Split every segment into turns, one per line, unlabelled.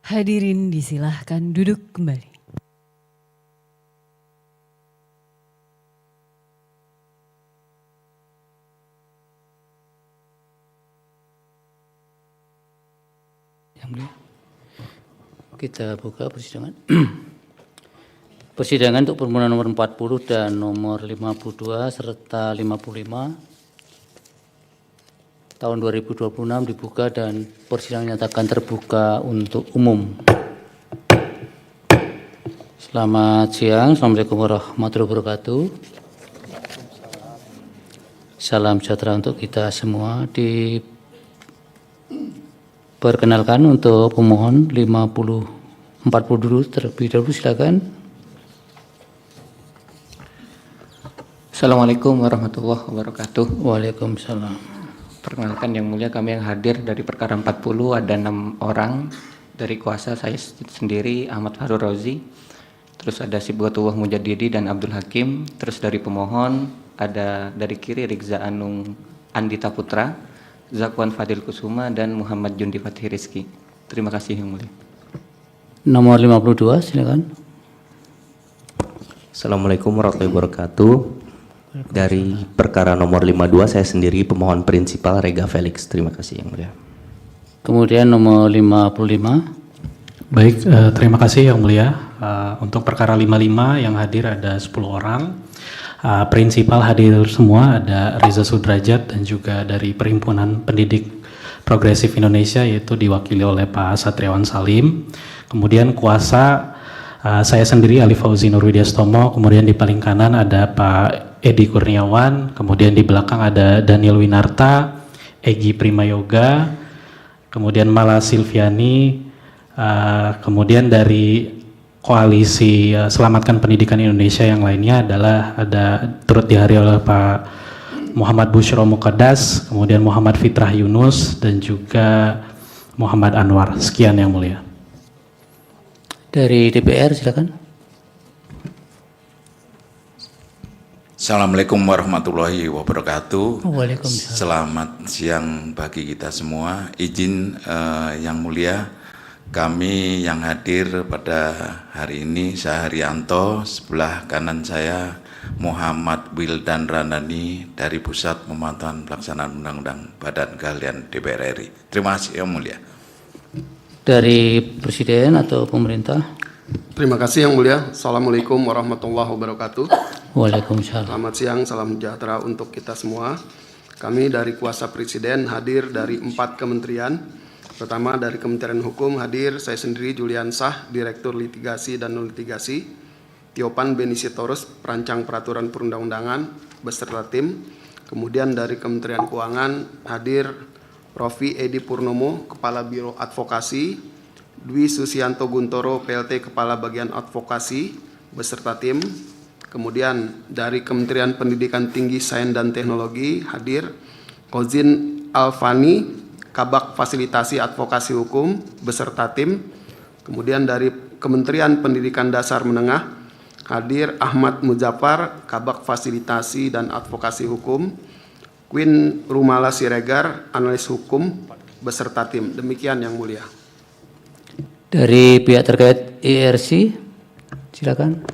Hadirin disilahkan duduk kembali.
Yang mulia, kita buka persidangan. Persidangan untuk permohonan nomor 40 dan nomor 52 serta 55 tahun 2026 dibuka dan persidangan nyatakan terbuka untuk umum. Selamat siang, Assalamualaikum warahmatullahi wabarakatuh. Salam sejahtera untuk kita semua. Diperkenalkan untuk pemohon 40 dulu terlebih dahulu, silakan.
Assalamualaikum warahmatullahi wabarakatuh.
Waalaikumsalam.
Perkenalkan yang mulia, kami yang hadir dari perkara 40 ada 6 orang. Dari kuasa saya sendiri Ahmad Farul Rozi, terus ada Sibghatullah Mujadidi dan Abdul Hakim. Terus dari pemohon ada dari kiri Rigza Anung Andita Putra, Zakwan Fadil Kusuma, dan Muhammad Jundi Fatih Rizki. Terima kasih yang mulia.
Nomor 52 silakan.
Assalamualaikum warahmatullahi wabarakatuh. Dari perkara nomor 52 saya sendiri pemohon prinsipal Rega Felix. Terima kasih yang mulia.
Kemudian nomor 55.
Baik, terima kasih yang mulia. Untuk perkara 55 yang hadir ada 10 orang. Prinsipal hadir semua ada Reza Sudrajat dan juga dari Perhimpunan Pendidik Progresif Indonesia, yaitu diwakili oleh Pak Satriawan Salim. Kemudian kuasa saya sendiri Ali Fauzi Nurwidyastomo, kemudian di paling kanan ada Pak Edi Kurniawan, kemudian di belakang ada Daniel Winarta, Egi Primayoga, kemudian Mala Silviani, kemudian dari koalisi Selamatkan Pendidikan Indonesia yang lainnya adalah ada turut dihadiri oleh Pak Muhammad Bushro Muqaddas, kemudian Muhammad Fitrah Yunus, dan juga Muhammad Anwar. Sekian yang mulia.
Dari DPR silakan.
Assalamualaikum warahmatullahi wabarakatuh.
Waalaikumsalam.
Selamat siang bagi kita semua. Izin yang mulia, kami yang hadir pada hari ini, saya Haryanto, sebelah kanan saya Muhammad Wildan Randani dari Pusat Pemantauan Pelaksanaan Undang-Undang Badan Keahlian DPR RI. Terima kasih yang mulia.
Dari Presiden atau pemerintah?
Terima kasih yang mulia. Assalamualaikum warahmatullahi wabarakatuh.
Waalaikumsalam.
Selamat siang, salam sejahtera untuk kita semua. Kami dari kuasa Presiden hadir dari 4 kementerian. Pertama dari Kementerian Hukum hadir saya sendiri Julian Sah, Direktur Litigasi dan Non Litigasi. Tiopan Benisitorus, Perancang Peraturan Perundang-undangan beserta tim. Kemudian dari Kementerian Keuangan hadir Rofi Edi Purnomo, Kepala Biro Advokasi. Dwi Susianto Guntoro, PLT Kepala Bagian Advokasi beserta tim. Kemudian dari Kementerian Pendidikan Tinggi, Sains dan Teknologi hadir Kozin Alfani, Kabak Fasilitasi Advokasi Hukum beserta tim. Kemudian dari Kementerian Pendidikan Dasar Menengah hadir Ahmad Muzaffar, Kabak Fasilitasi dan Advokasi Hukum. Queen Rumala Siregar, Analis Hukum beserta tim. Demikian yang mulia.
Dari pihak terkait IRC silakan.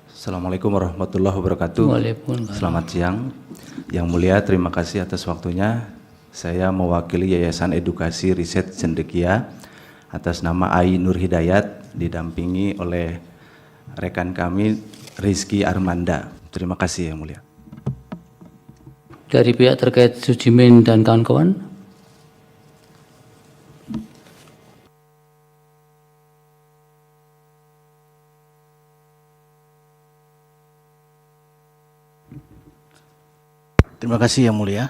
Assalamualaikum warahmatullahi wabarakatuh.
Waalaikumsalam.
Selamat siang. Yang mulia, terima kasih atas waktunya. Saya mewakili Yayasan Edukasi Riset Cendekia atas nama Ai Nur Hidayat, didampingi oleh rekan kami Rizky Armanda. Terima kasih yang mulia.
Dari pihak terkait Sujimin dan kawan-kawan?
Terima kasih yang mulia.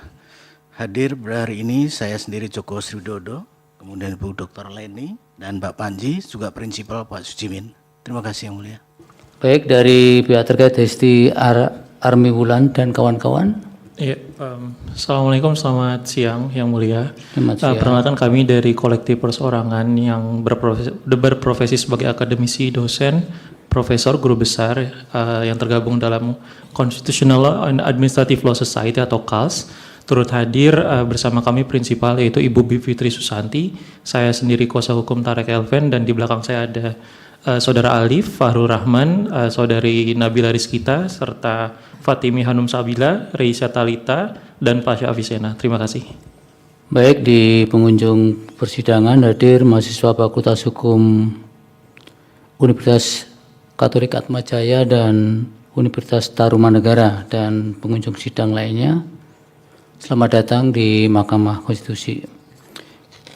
Hadir hari ini saya sendiri Joko Sriwidodo, kemudian Bu Dr. Leni, dan Mbak Panji, juga prinsipal Pak Sujimin. Terima kasih yang mulia.
Baik, dari pihak terkait Hesti Armi Wulan dan kawan-kawan.
Iya, Assalamualaikum, selamat siang yang mulia.
Selamat siang.
Perkenalkan kami dari kolektif perseorangan yang berprofesi sebagai akademisi, dosen, profesor, guru besar yang tergabung dalam Constitutional Law and Administrative Law Society atau CALS. turut hadir bersama kami prinsipal yaitu Ibu Bivitri Susanti, saya sendiri kuasa hukum Tarek Elven, dan di belakang saya ada Saudara Alif, Fahrul Rahman, Saudari Nabila Rizkita, serta Fatimi Hanum Sabila, Reisa Talita, dan Pasha Avicenna. Terima kasih.
Baik, di pengunjung persidangan hadir mahasiswa Fakultas Hukum Universitas Katolik Atmajaya dan Universitas Tarumanegara dan pengunjung sidang lainnya. Selamat datang di Mahkamah Konstitusi.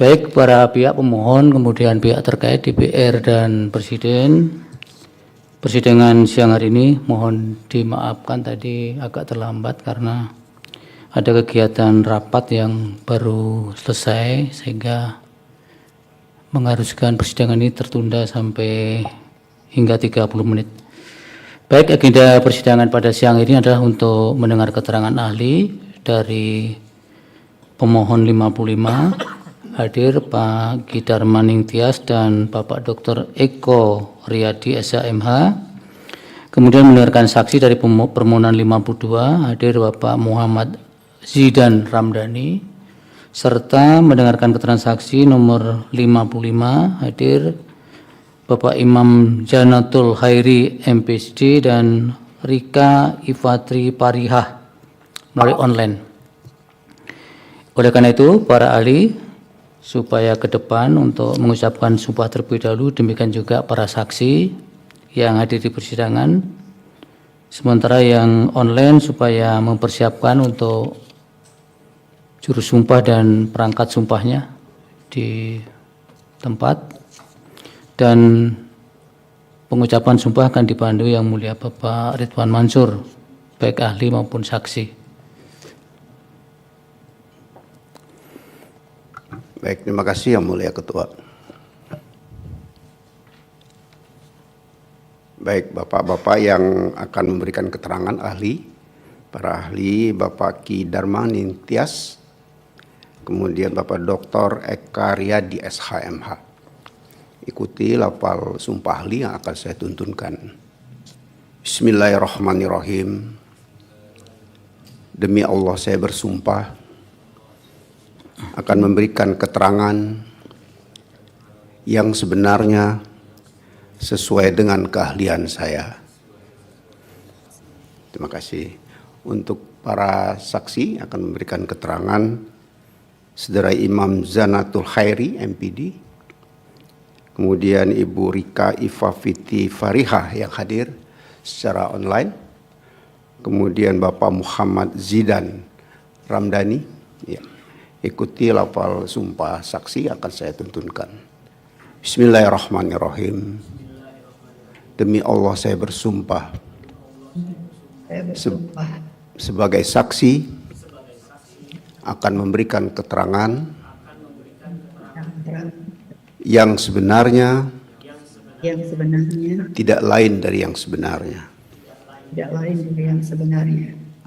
Baik para pihak pemohon, kemudian pihak terkait DPR dan Presiden, persidangan siang hari ini mohon dimaafkan tadi agak terlambat karena ada kegiatan rapat yang baru selesai sehingga mengharuskan persidangan ini tertunda sampai hingga 30 menit. Baik, agenda persidangan pada siang ini adalah untuk mendengar keterangan ahli dari pemohon 55, hadir Pak Gidar Maning Tias dan Bapak Dr. Eko Riyadi SHMH. Kemudian mendengarkan saksi dari permohonan 52, hadir Bapak Muhammad Zidan Ramdhani, serta mendengarkan keterangan saksi nomor 55, hadir Bapak Imam Janatul Khairi MPhD dan Rika Ifatri Parihah melalui online. Oleh karena itu, para ahli supaya ke depan untuk mengucapkan sumpah terlebih dahulu, demikian juga para saksi yang hadir di persidangan. Sementara yang online supaya mempersiapkan untuk juru sumpah dan perangkat sumpahnya di tempat. Dan pengucapan sumpah akan dipandu Yang Mulia Bapak Ridwan Mansur, baik ahli maupun saksi.
Baik, terima kasih Yang Mulia Ketua. Baik, Bapak-Bapak yang akan memberikan keterangan ahli, para ahli Bapak Ki Dharma Nintias, kemudian Bapak Dr. Eka Riyadi SHMH. Ikuti lafal sumpah ahli yang akan saya tuntunkan. Bismillahirrahmanirrahim. Demi Allah saya bersumpah akan memberikan keterangan yang sebenarnya sesuai dengan keahlian saya. Terima kasih. Untuk para saksi akan memberikan keterangan Saudara Imam Zanatul Khairi MPD, kemudian Ibu Rika Ifafiti Farihah yang hadir secara online, kemudian Bapak Muhammad Zidan Ramdhani. Ya. Ikuti lafal sumpah saksi akan saya tuntunkan. Bismillahirrahmanirrahim. Demi Allah saya bersumpah sebagai saksi akan memberikan keterangan yang sebenarnya tidak lain dari yang sebenarnya.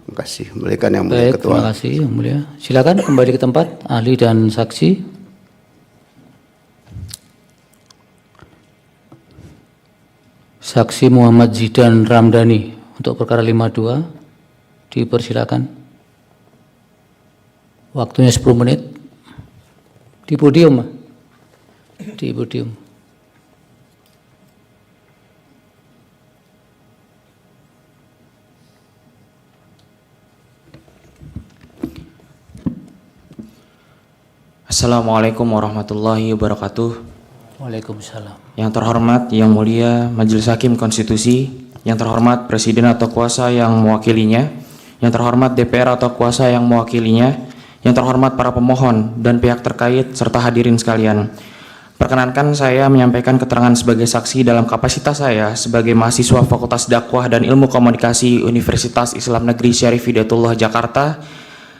Terima kasih. Muliakan Yang Mulia Ketua.
Terima kasih Yang Mulia. Silakan kembali ke tempat ahli dan saksi. Saksi Muhammad Zidan Ramdhani untuk perkara 52 dipersilakan. Waktunya 10 menit. Di podium, di podium.
Assalamualaikum warahmatullahi wabarakatuh.
Waalaikumsalam.
Yang terhormat, Yang Mulia Majelis Hakim Konstitusi, yang terhormat Presiden atau kuasa yang mewakilinya, yang terhormat DPR atau kuasa yang mewakilinya, yang terhormat para pemohon dan pihak terkait serta hadirin sekalian. Perkenankan saya menyampaikan keterangan sebagai saksi dalam kapasitas saya sebagai mahasiswa Fakultas Dakwah dan Ilmu Komunikasi Universitas Islam Negeri Syarif Hidayatullah Jakarta,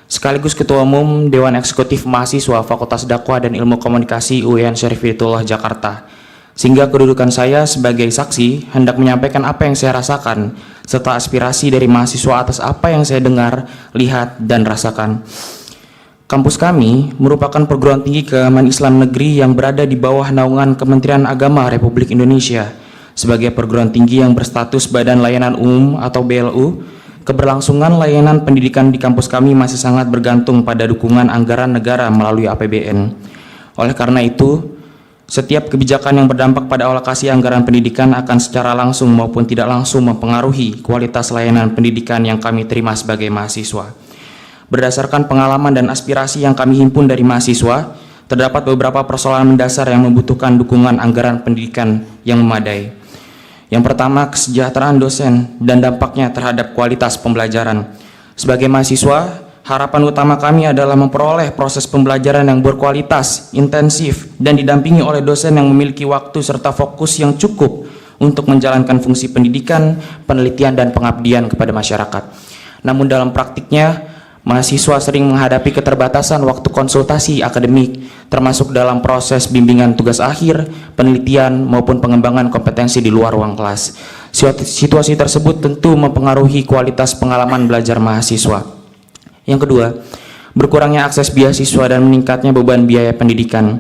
sekaligus Ketua Umum Dewan Eksekutif Mahasiswa Fakultas Dakwah dan Ilmu Komunikasi UIN Syarif Hidayatullah Jakarta. Sehingga kedudukan saya sebagai saksi hendak menyampaikan apa yang saya rasakan serta aspirasi dari mahasiswa atas apa yang saya dengar, lihat, dan rasakan. Kampus kami merupakan perguruan tinggi keagamaan Islam negeri yang berada di bawah naungan Kementerian Agama Republik Indonesia sebagai perguruan tinggi yang berstatus Badan Layanan Umum atau BLU. Keberlangsungan layanan pendidikan di kampus kami masih sangat bergantung pada dukungan anggaran negara melalui APBN. Oleh karena itu, setiap kebijakan yang berdampak pada alokasi anggaran pendidikan akan secara langsung maupun tidak langsung mempengaruhi kualitas layanan pendidikan yang kami terima sebagai mahasiswa. Berdasarkan pengalaman dan aspirasi yang kami himpun dari mahasiswa, terdapat beberapa persoalan mendasar yang membutuhkan dukungan anggaran pendidikan yang memadai. Yang pertama, kesejahteraan dosen dan dampaknya terhadap kualitas pembelajaran. Sebagai mahasiswa, harapan utama kami adalah memperoleh proses pembelajaran yang berkualitas, intensif, dan didampingi oleh dosen yang memiliki waktu serta fokus yang cukup untuk menjalankan fungsi pendidikan, penelitian, dan pengabdian kepada masyarakat. Namun dalam praktiknya, mahasiswa sering menghadapi keterbatasan waktu konsultasi akademik, termasuk dalam proses bimbingan tugas akhir, penelitian, maupun pengembangan kompetensi di luar ruang kelas. Situasi tersebut tentu mempengaruhi kualitas pengalaman belajar mahasiswa. Yang kedua, berkurangnya akses beasiswa dan meningkatnya beban biaya pendidikan.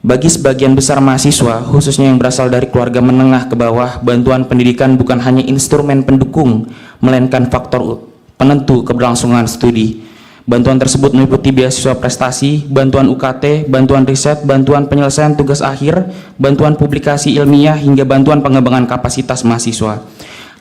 Bagi sebagian besar mahasiswa, khususnya yang berasal dari keluarga menengah ke bawah, bantuan pendidikan bukan hanya instrumen pendukung, melainkan faktor penentu keberlangsungan studi. Bantuan tersebut meliputi beasiswa prestasi, bantuan UKT, bantuan riset, bantuan penyelesaian tugas akhir, bantuan publikasi ilmiah, hingga bantuan pengembangan kapasitas mahasiswa.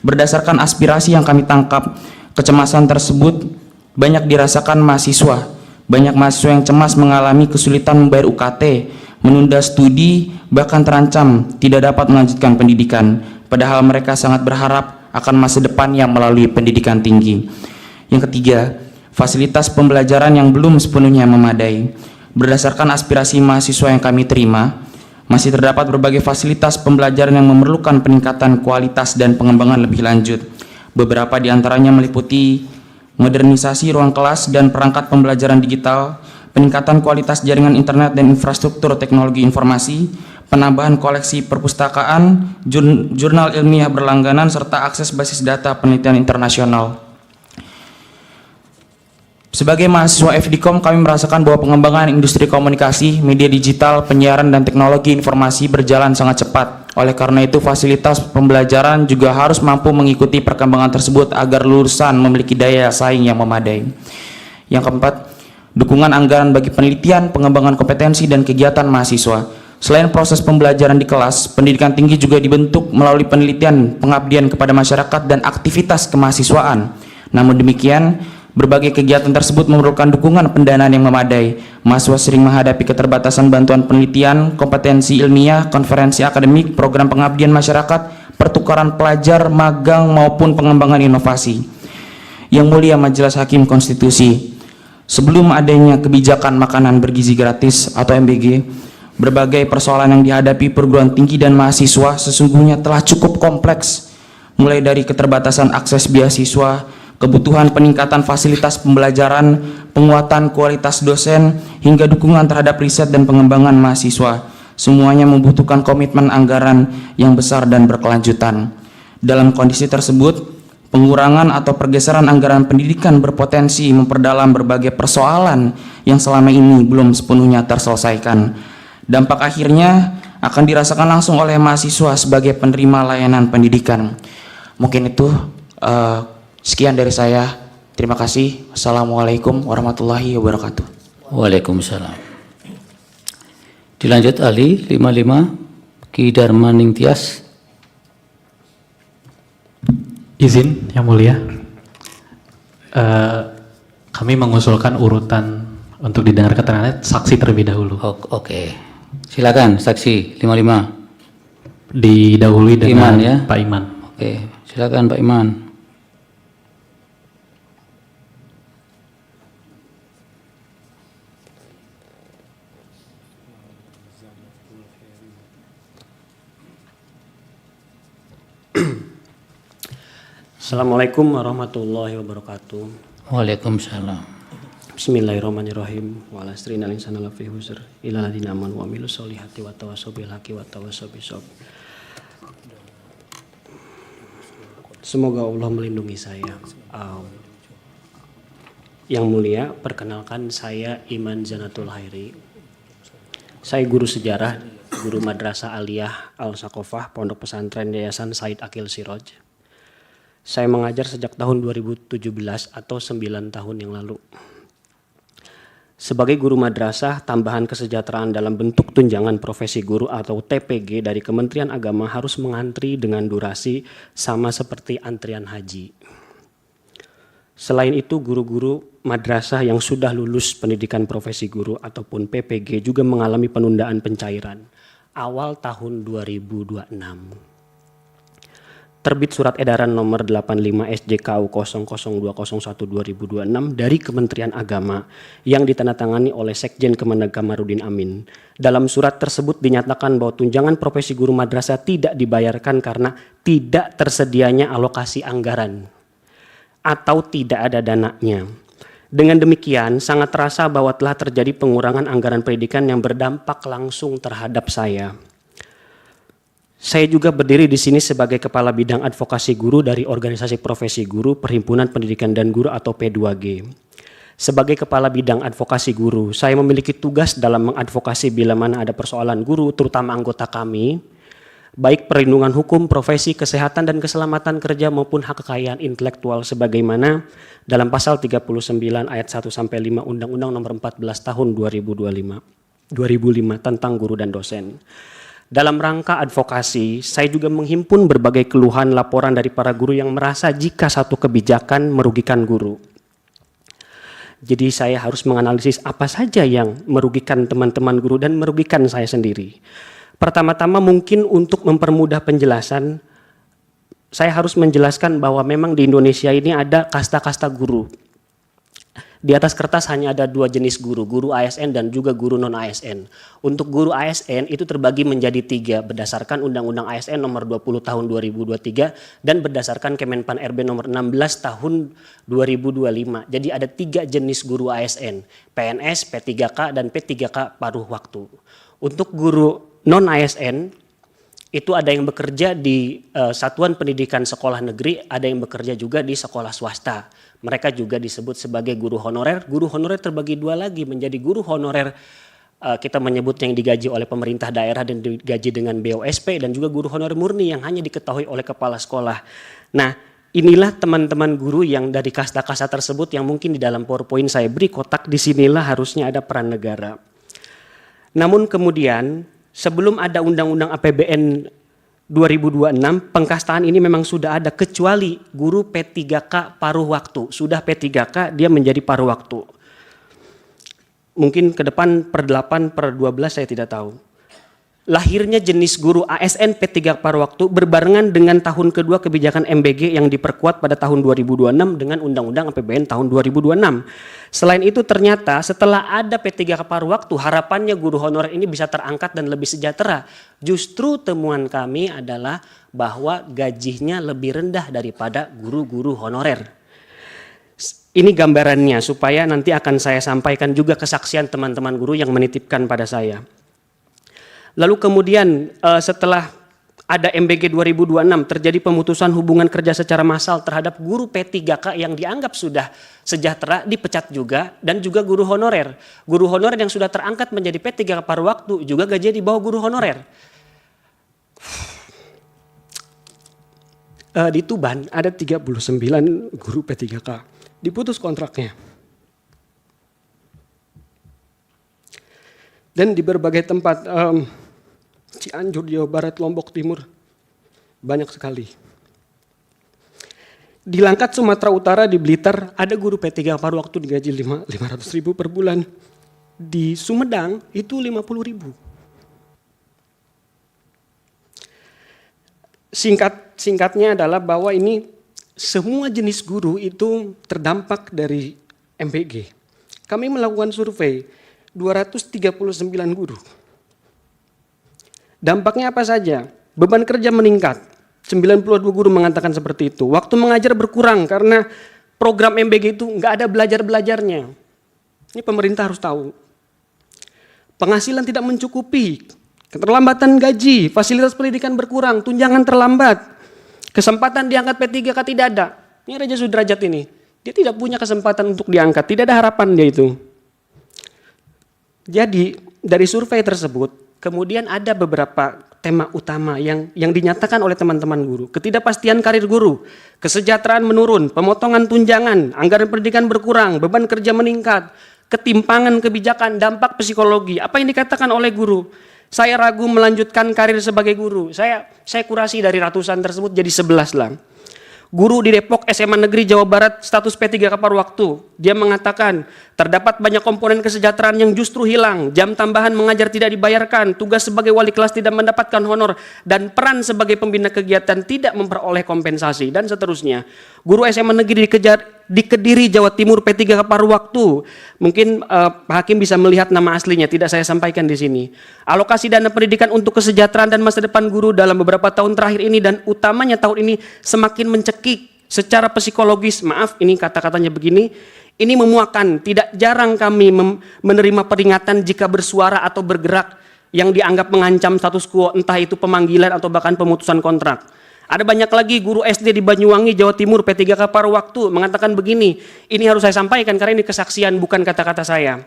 Berdasarkan aspirasi yang kami tangkap, kecemasan tersebut banyak dirasakan mahasiswa. Banyak mahasiswa yang cemas mengalami kesulitan membayar UKT, menunda studi, bahkan terancam tidak dapat melanjutkan pendidikan, padahal mereka sangat berharap akan masa depan yang melalui pendidikan tinggi. Yang ketiga, fasilitas pembelajaran yang belum sepenuhnya memadai. Berdasarkan aspirasi mahasiswa yang kami terima, masih terdapat berbagai fasilitas pembelajaran yang memerlukan peningkatan kualitas dan pengembangan lebih lanjut. Beberapa di antaranya meliputi modernisasi ruang kelas dan perangkat pembelajaran digital, peningkatan kualitas jaringan internet dan infrastruktur teknologi informasi, penambahan koleksi perpustakaan, jurnal ilmiah berlangganan, serta akses basis data penelitian internasional. Sebagai mahasiswa FDKOM, kami merasakan bahwa pengembangan industri komunikasi, media digital, penyiaran, dan teknologi informasi berjalan sangat cepat. Oleh karena itu, fasilitas pembelajaran juga harus mampu mengikuti perkembangan tersebut agar lulusan memiliki daya saing yang memadai. Yang keempat, dukungan anggaran bagi penelitian, pengembangan kompetensi, dan kegiatan mahasiswa. Selain proses pembelajaran di kelas, pendidikan tinggi juga dibentuk melalui penelitian, pengabdian kepada masyarakat, dan aktivitas kemahasiswaan. Namun demikian, berbagai kegiatan tersebut memerlukan dukungan pendanaan yang memadai. Mahasiswa sering menghadapi keterbatasan bantuan penelitian, kompetensi ilmiah, konferensi akademik, program pengabdian masyarakat, pertukaran pelajar, magang, maupun pengembangan inovasi. Yang Mulia Majelis Hakim Konstitusi, sebelum adanya kebijakan makanan bergizi gratis atau MBG, berbagai persoalan yang dihadapi perguruan tinggi dan mahasiswa sesungguhnya telah cukup kompleks, mulai dari keterbatasan akses beasiswa, kebutuhan peningkatan fasilitas pembelajaran, penguatan kualitas dosen, hingga dukungan terhadap riset dan pengembangan mahasiswa. Semuanya membutuhkan komitmen anggaran yang besar dan berkelanjutan. Dalam kondisi tersebut, pengurangan atau pergeseran anggaran pendidikan berpotensi memperdalam berbagai persoalan yang selama ini belum sepenuhnya terselesaikan. Dampak akhirnya akan dirasakan langsung oleh mahasiswa sebagai penerima layanan pendidikan. Mungkin itu sekian dari saya. Terima kasih. Assalamualaikum warahmatullahi wabarakatuh.
Waalaikumsalam. Dilanjut ahli 55 Ki Darmaning Tias.
Izin Yang Mulia, kami mengusulkan urutan untuk didengar keterangan saksi terlebih dahulu.
Oke. Silakan saksi 55.
Didahului dengan
Iman, ya?
Pak Iman.
Oke, silakan Pak Iman.
Assalamualaikum warahmatullahi wabarakatuh.
Waalaikumsalam.
Bismillahirrahmanirrahim. Wa ala astrina linsana lafi husr ila ladina aman wa amilu solihati wa tawasaw bil haqi wa tawasaw bisabr. Semoga Allah melindungi saya. Yang Mulia, perkenalkan saya Iman Zanatul Hairi. Saya guru sejarah, guru Madrasah Aliyah Al-Saqofah, Pondok Pesantren Yayasan Said Akil Siroj. Saya mengajar sejak tahun 2017 atau 9 tahun yang lalu. Sebagai guru madrasah, tambahan kesejahteraan dalam bentuk tunjangan profesi guru atau TPG dari Kementerian Agama harus mengantri dengan durasi sama seperti antrian haji. Selain itu, guru-guru madrasah yang sudah lulus pendidikan profesi guru ataupun PPG juga mengalami penundaan pencairan awal tahun 2026. Terbit Surat Edaran Nomor 85 SJKU 002001/2026 dari Kementerian Agama yang ditandatangani oleh Sekjen Kemenag Kamarudin Amin. Dalam surat tersebut dinyatakan bahwa tunjangan profesi guru madrasah tidak dibayarkan karena tidak tersedianya alokasi anggaran atau tidak ada dananya. Dengan demikian, sangat terasa bahwa telah terjadi pengurangan anggaran pendidikan yang berdampak langsung terhadap saya. Saya juga berdiri di sini sebagai Kepala Bidang Advokasi Guru dari Organisasi Profesi Guru Perhimpunan Pendidikan dan Guru atau P2G. Sebagai Kepala Bidang Advokasi Guru, saya memiliki tugas dalam mengadvokasi bila mana ada persoalan guru, terutama anggota kami, baik perlindungan hukum, profesi, kesehatan, dan keselamatan kerja maupun hak kekayaan intelektual sebagaimana dalam pasal 39 ayat 1-5 Undang-Undang Nomor 14 Tahun 2005 tentang guru dan dosen. Dalam rangka advokasi, saya juga menghimpun berbagai keluhan laporan dari para guru yang merasa jika satu kebijakan merugikan guru. Jadi saya harus menganalisis apa saja yang merugikan teman-teman guru dan merugikan saya sendiri. Pertama-tama mungkin untuk mempermudah penjelasan, saya harus menjelaskan bahwa memang di Indonesia ini ada kasta-kasta guru. Di atas kertas hanya ada 2 jenis guru, guru ASN dan juga guru non-ASN. Untuk guru ASN itu terbagi menjadi 3 berdasarkan Undang-Undang ASN nomor 20 tahun 2023 dan berdasarkan Kemenpan RB nomor 16 tahun 2025. Jadi ada 3 jenis guru ASN, PNS, P3K dan P3K paruh waktu. Untuk guru non-ASN itu ada yang bekerja di satuan pendidikan sekolah negeri, ada yang bekerja juga di sekolah swasta. Mereka juga disebut sebagai guru honorer. Guru honorer terbagi 2 lagi menjadi guru honorer, kita menyebut yang digaji oleh pemerintah daerah dan digaji dengan BOSP, dan juga guru honorer murni yang hanya diketahui oleh kepala sekolah. Nah, inilah teman-teman guru yang dari kasta-kasta tersebut yang mungkin di dalam PowerPoint saya beri kotak, disinilah harusnya ada peran negara. Namun kemudian sebelum ada Undang-Undang APBN 2026, pengkastaan ini memang sudah ada kecuali guru P3K paruh waktu. Sudah P3K dia menjadi paruh waktu. Mungkin ke depan per 8, per 12 saya tidak tahu. Lahirnya jenis guru ASN P3 paruh waktu berbarengan dengan tahun kedua kebijakan MBG yang diperkuat pada tahun 2026 dengan Undang-Undang APBN tahun 2026. Selain itu ternyata setelah ada P3 paruh waktu, harapannya guru honorer ini bisa terangkat dan lebih sejahtera. Justru temuan kami adalah bahwa gajinya lebih rendah daripada guru-guru honorer. Ini gambarannya supaya nanti akan saya sampaikan juga kesaksian teman-teman guru yang menitipkan pada saya. Lalu kemudian setelah ada MBG 2026 terjadi pemutusan hubungan kerja secara massal terhadap guru P3K yang dianggap sudah sejahtera, dipecat juga, dan juga guru honorer. Guru honorer yang sudah terangkat menjadi P3K paruh waktu juga gajinya di bawah guru honorer. Di Tuban ada 39 guru P3K, diputus kontraknya. Dan di berbagai tempat, Cianjur, Jawa Barat, Lombok Timur, banyak sekali. Di Langkat, Sumatera Utara, di Blitar, ada guru P3 paruh waktu digaji 500.000 per bulan. Di Sumedang itu 50.000. Singkatnya adalah bahwa ini semua jenis guru itu terdampak dari MBG. Kami melakukan survei 239 guru. Dampaknya apa saja? Beban kerja meningkat. 92 guru mengatakan seperti itu. Waktu mengajar berkurang karena program MBG itu nggak ada belajar-belajarnya. Ini pemerintah harus tahu. Penghasilan tidak mencukupi. Keterlambatan gaji, fasilitas pendidikan berkurang, tunjangan terlambat. Kesempatan diangkat P3K tidak ada. Ini Raja Sudrajat ini. Dia tidak punya kesempatan untuk diangkat. Tidak ada harapan dia itu. Jadi dari survei tersebut, kemudian ada beberapa tema utama yang dinyatakan oleh teman-teman guru. Ketidakpastian karir guru, kesejahteraan menurun, pemotongan tunjangan, anggaran pendidikan berkurang, beban kerja meningkat, ketimpangan kebijakan, dampak psikologi. Apa yang dikatakan oleh guru? Saya ragu melanjutkan karir sebagai guru. Saya kurasi dari ratusan tersebut jadi 11 lah. Guru di Depok SMA Negeri Jawa Barat status P3K paruh waktu. Dia mengatakan terdapat banyak komponen kesejahteraan yang justru hilang. Jam tambahan mengajar tidak dibayarkan, tugas sebagai wali kelas tidak mendapatkan honor, dan peran sebagai pembina kegiatan tidak memperoleh kompensasi, dan seterusnya. Guru SMA Negeri di Kediri Jawa Timur P3K paruh waktu. Mungkin Pak Hakim bisa melihat nama aslinya, tidak saya sampaikan di sini. Alokasi dana pendidikan untuk kesejahteraan dan masa depan guru dalam beberapa tahun terakhir ini dan utamanya tahun ini semakin mencekik secara psikologis. Maaf, ini kata-katanya begini. Ini memuakan. Tidak jarang kami menerima peringatan jika bersuara atau bergerak yang dianggap mengancam status quo, entah itu pemanggilan atau bahkan pemutusan kontrak. Ada banyak lagi guru SD di Banyuwangi, Jawa Timur, P3K paruh waktu mengatakan begini. Ini harus saya sampaikan karena ini kesaksian, bukan kata-kata saya.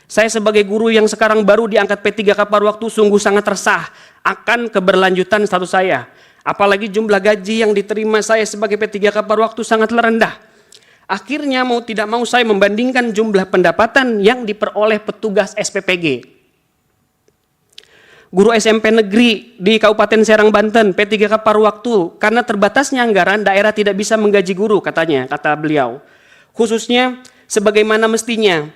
Saya sebagai guru yang sekarang baru diangkat P3K paruh waktu sungguh sangat resah akan keberlanjutan status saya. Apalagi jumlah gaji yang diterima saya sebagai P3K paruh waktu sangat rendah. Akhirnya mau tidak mau saya membandingkan jumlah pendapatan yang diperoleh petugas SPPG. Guru SMP negeri di Kabupaten Serang, Banten, P3K paruh waktu, karena terbatasnya anggaran daerah tidak bisa menggaji guru katanya, kata beliau. Khususnya sebagaimana mestinya,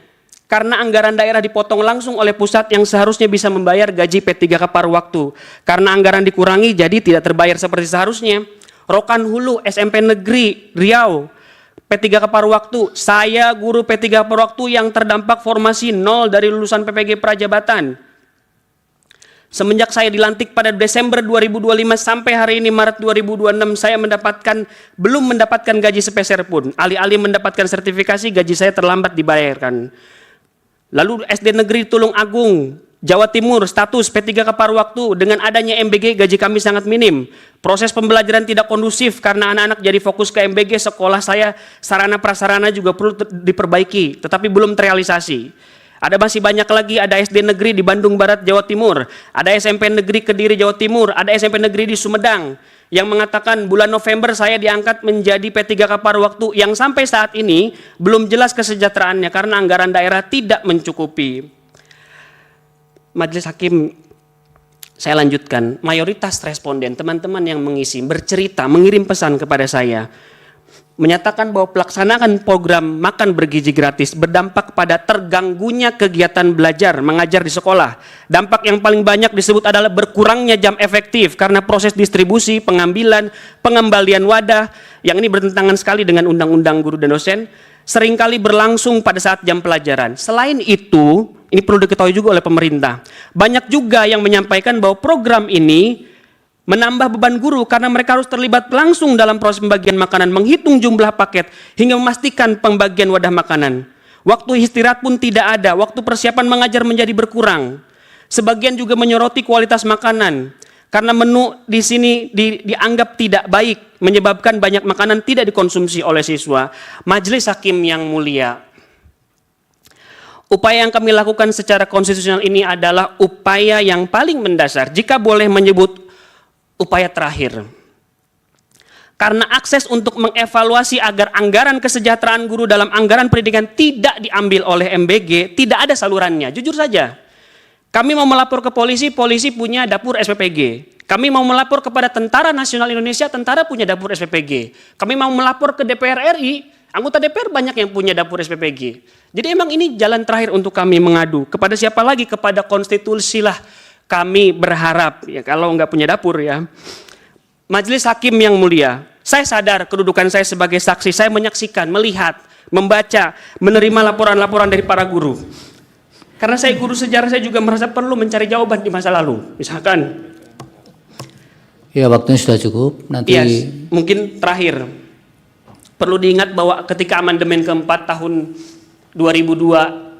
karena anggaran daerah dipotong langsung oleh pusat yang seharusnya bisa membayar gaji P3K paruh waktu. Karena anggaran dikurangi jadi tidak terbayar seperti seharusnya. Rokan Hulu SMP negeri Riau, P3K paruh waktu, saya guru P3K paruh waktu yang terdampak formasi 0 dari lulusan PPG Prajabatan. Semenjak saya dilantik pada Desember 2025 sampai hari ini Maret 2026, saya belum mendapatkan gaji sepeser pun. Alih-alih mendapatkan sertifikasi, gaji saya terlambat dibayarkan. Lalu SD Negeri Tulung Agung, Jawa Timur, status P3K paruh waktu. Dengan adanya MBG, gaji kami sangat minim. Proses pembelajaran tidak kondusif karena anak-anak jadi fokus ke MBG. Sekolah saya, sarana prasarana juga perlu diperbaiki, tetapi belum terrealisasi. Ada masih banyak lagi, ada SD negeri di Bandung Barat, Jawa Timur, ada SMP negeri Kediri, Jawa Timur, ada SMP negeri di Sumedang, yang mengatakan bulan November saya diangkat menjadi P3K paruh waktu yang sampai saat ini belum jelas kesejahteraannya karena anggaran daerah tidak mencukupi. Majelis Hakim, saya lanjutkan. Mayoritas responden, teman-teman yang mengisi, bercerita, mengirim pesan kepada saya, menyatakan bahwa pelaksanaan program makan bergizi gratis berdampak pada terganggunya kegiatan belajar mengajar di sekolah. Dampak yang paling banyak disebut adalah berkurangnya jam efektif karena proses distribusi, pengambilan, pengembalian wadah yang ini bertentangan sekali dengan Undang-Undang Guru dan Dosen, seringkali berlangsung pada saat jam pelajaran. Selain itu, ini perlu diketahui juga oleh pemerintah, banyak juga yang menyampaikan bahwa program ini menambah beban guru karena mereka harus terlibat langsung dalam proses pembagian makanan, menghitung jumlah paket, hingga memastikan pembagian wadah makanan. Waktu istirahat pun tidak ada, waktu persiapan mengajar menjadi berkurang. Sebagian juga menyoroti kualitas makanan, karena menu di sini dianggap tidak baik, menyebabkan banyak makanan tidak dikonsumsi oleh siswa. Majelis Hakim yang mulia, upaya yang kami lakukan secara konstitusional ini adalah upaya yang paling mendasar, jika boleh menyebut upaya terakhir. Karena akses untuk mengevaluasi agar anggaran kesejahteraan guru dalam anggaran pendidikan tidak diambil oleh MBG, tidak ada salurannya. Jujur saja, kami mau melapor ke polisi, polisi punya dapur SPPG. Kami mau melapor kepada Tentara Nasional Indonesia, tentara punya dapur SPPG. Kami mau melapor ke DPR RI, anggota DPR banyak yang punya dapur SPPG. Jadi emang ini jalan terakhir untuk kami mengadu. Kepada siapa lagi? Kepada konstitusi lah kami berharap, ya kalau nggak punya dapur ya. Majelis Hakim yang mulia, saya sadar kedudukan saya sebagai saksi, saya menyaksikan, melihat, membaca, menerima laporan-laporan dari para guru. Karena saya guru sejarah, saya juga merasa perlu mencari jawaban di masa lalu. Misalkan,
ya waktunya sudah cukup. Nanti
ya, mungkin terakhir, perlu diingat bahwa ketika amandemen keempat tahun 2002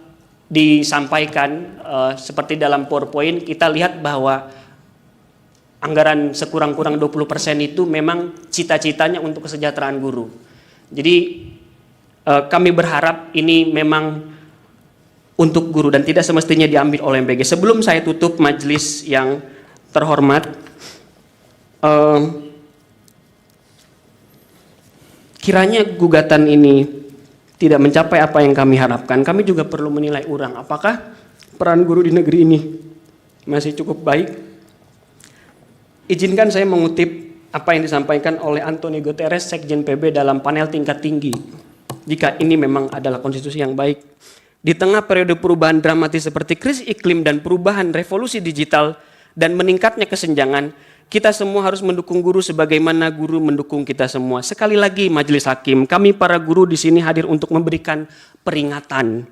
disampaikan seperti dalam PowerPoint, kita lihat bahwa anggaran sekurang-kurang 20% itu memang cita-citanya untuk kesejahteraan guru. Jadi kami berharap ini memang untuk guru dan tidak semestinya diambil oleh MBG. Sebelum saya tutup majelis yang terhormat, Kiranya gugatan ini tidak mencapai apa yang kami harapkan, kami juga perlu menilai ulang apakah peran guru di negeri ini masih cukup baik. Izinkan saya mengutip apa yang disampaikan oleh Antonio Guterres, Sekjen PB dalam panel tingkat tinggi. Jika ini memang adalah konstitusi yang baik, di tengah periode perubahan dramatis seperti krisis iklim dan perubahan revolusi digital dan meningkatnya kesenjangan, kita semua harus mendukung guru sebagaimana guru mendukung kita semua. Sekali lagi Majelis Hakim, kami para guru di sini hadir untuk memberikan peringatan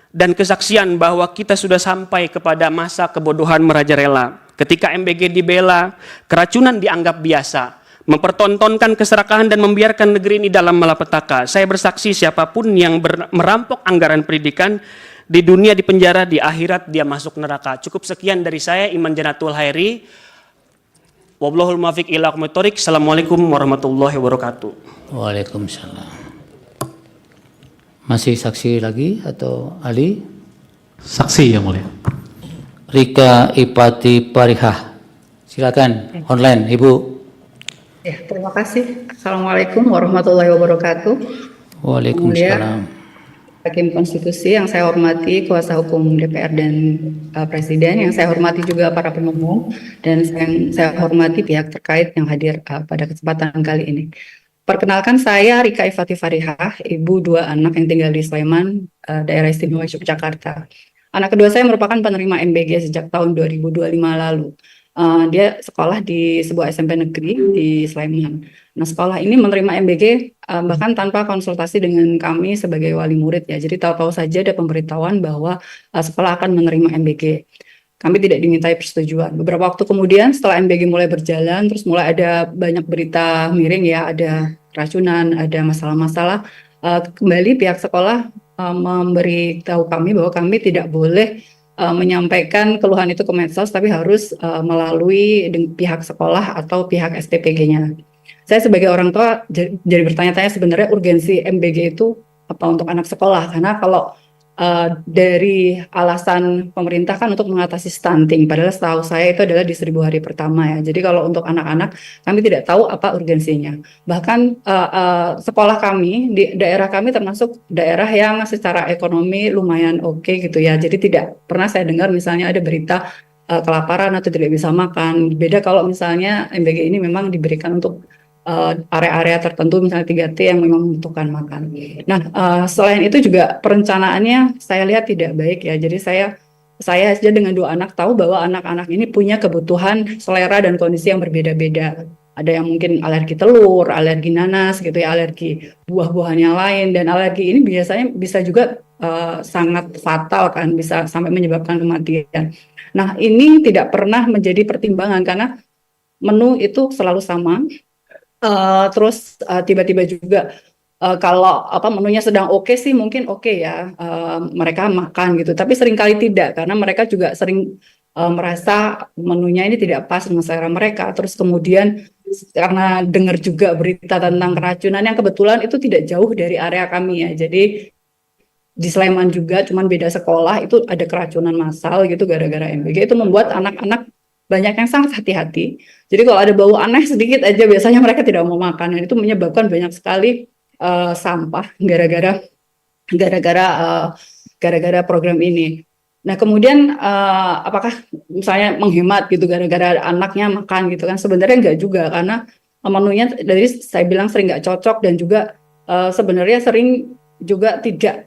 dan kesaksian bahwa kita sudah sampai kepada masa kebodohan merajalela. Ketika MBG dibela, keracunan dianggap biasa, mempertontonkan keserakahan dan membiarkan negeri ini dalam malapetaka. Saya bersaksi siapapun yang merampok anggaran pendidikan di dunia di penjara, di akhirat dia masuk neraka. Cukup sekian dari saya, Iman Janatul Hairi. Wallahul muwaffiq ila aqwamit thoriq. Assalamualaikum warahmatullahi wabarakatuh.
Waalaikumsalam. Masih saksi lagi atau ahli?
Saksi yang mulia.
Rika Ipati Parihah. Silakan online, Ibu.
Ya, terima kasih. Assalamualaikum warahmatullahi wabarakatuh.
Waalaikumsalam.
Hakim Konstitusi yang saya hormati, kuasa hukum DPR dan Presiden, yang saya hormati juga para pemohon, dan yang saya hormati pihak terkait yang hadir pada kesempatan kali ini. Perkenalkan, saya Rika Ifati Farihah, ibu 2 anak yang tinggal di Sleman, daerah istimewa Yogyakarta. Anak kedua saya merupakan penerima MBG sejak tahun 2025 lalu. Dia sekolah di sebuah SMP negeri di Sleman. Nah, sekolah ini menerima MBG bahkan tanpa konsultasi dengan kami sebagai wali murid ya. Jadi tahu-tahu saja ada pemberitahuan bahwa sekolah akan menerima MBG. Kami tidak dimintai persetujuan. Beberapa waktu kemudian setelah MBG mulai berjalan, terus mulai ada banyak berita miring ya, ada racunan, ada masalah-masalah. Kembali pihak sekolah memberitahu kami bahwa kami tidak boleh menyampaikan keluhan itu ke medsos, tapi harus melalui pihak sekolah atau pihak STPG-nya. Saya sebagai orang tua jadi bertanya-tanya sebenarnya urgensi MBG itu apa untuk anak sekolah, karena kalau dari alasan pemerintah kan untuk mengatasi stunting, padahal setahu saya itu adalah di 1000 hari pertama ya. Jadi kalau untuk anak-anak kami tidak tahu apa urgensinya. Bahkan sekolah kami di daerah kami termasuk daerah yang secara ekonomi lumayan oke gitu ya. Jadi tidak pernah saya dengar misalnya ada berita kelaparan atau tidak bisa makan. Beda kalau misalnya MBG ini memang diberikan untuk area-area tertentu misalnya 3T yang memang membutuhkan makan. Nah, selain itu juga perencanaannya saya lihat tidak baik ya. Jadi saya saja dengan 2 anak tahu bahwa anak-anak ini punya kebutuhan selera dan kondisi yang berbeda-beda. Ada yang mungkin alergi telur, alergi nanas gitu ya, alergi buah-buahan yang lain, dan alergi ini biasanya bisa juga sangat fatal kan, bisa sampai menyebabkan kematian. Nah, ini tidak pernah menjadi pertimbangan karena menu itu selalu sama. Terus tiba-tiba juga kalau menunya sedang oke sih mungkin oke ya, mereka makan gitu, tapi seringkali tidak karena mereka juga sering merasa menunya ini tidak pas dengan selera mereka. Terus kemudian karena dengar juga berita tentang keracunan yang kebetulan itu tidak jauh dari area kami ya, jadi di Sleman juga, cuman beda sekolah itu ada keracunan massal gitu gara-gara MBG. Itu membuat anak-anak banyak yang sangat hati-hati. Jadi kalau ada bau aneh sedikit aja biasanya mereka tidak mau makan, dan itu menyebabkan banyak sekali sampah gara-gara program ini. Nah, kemudian apakah misalnya menghemat gitu gara-gara anaknya makan gitu kan? Sebenarnya enggak juga, karena menunya dari saya bilang sering nggak cocok, dan juga sebenarnya sering juga tidak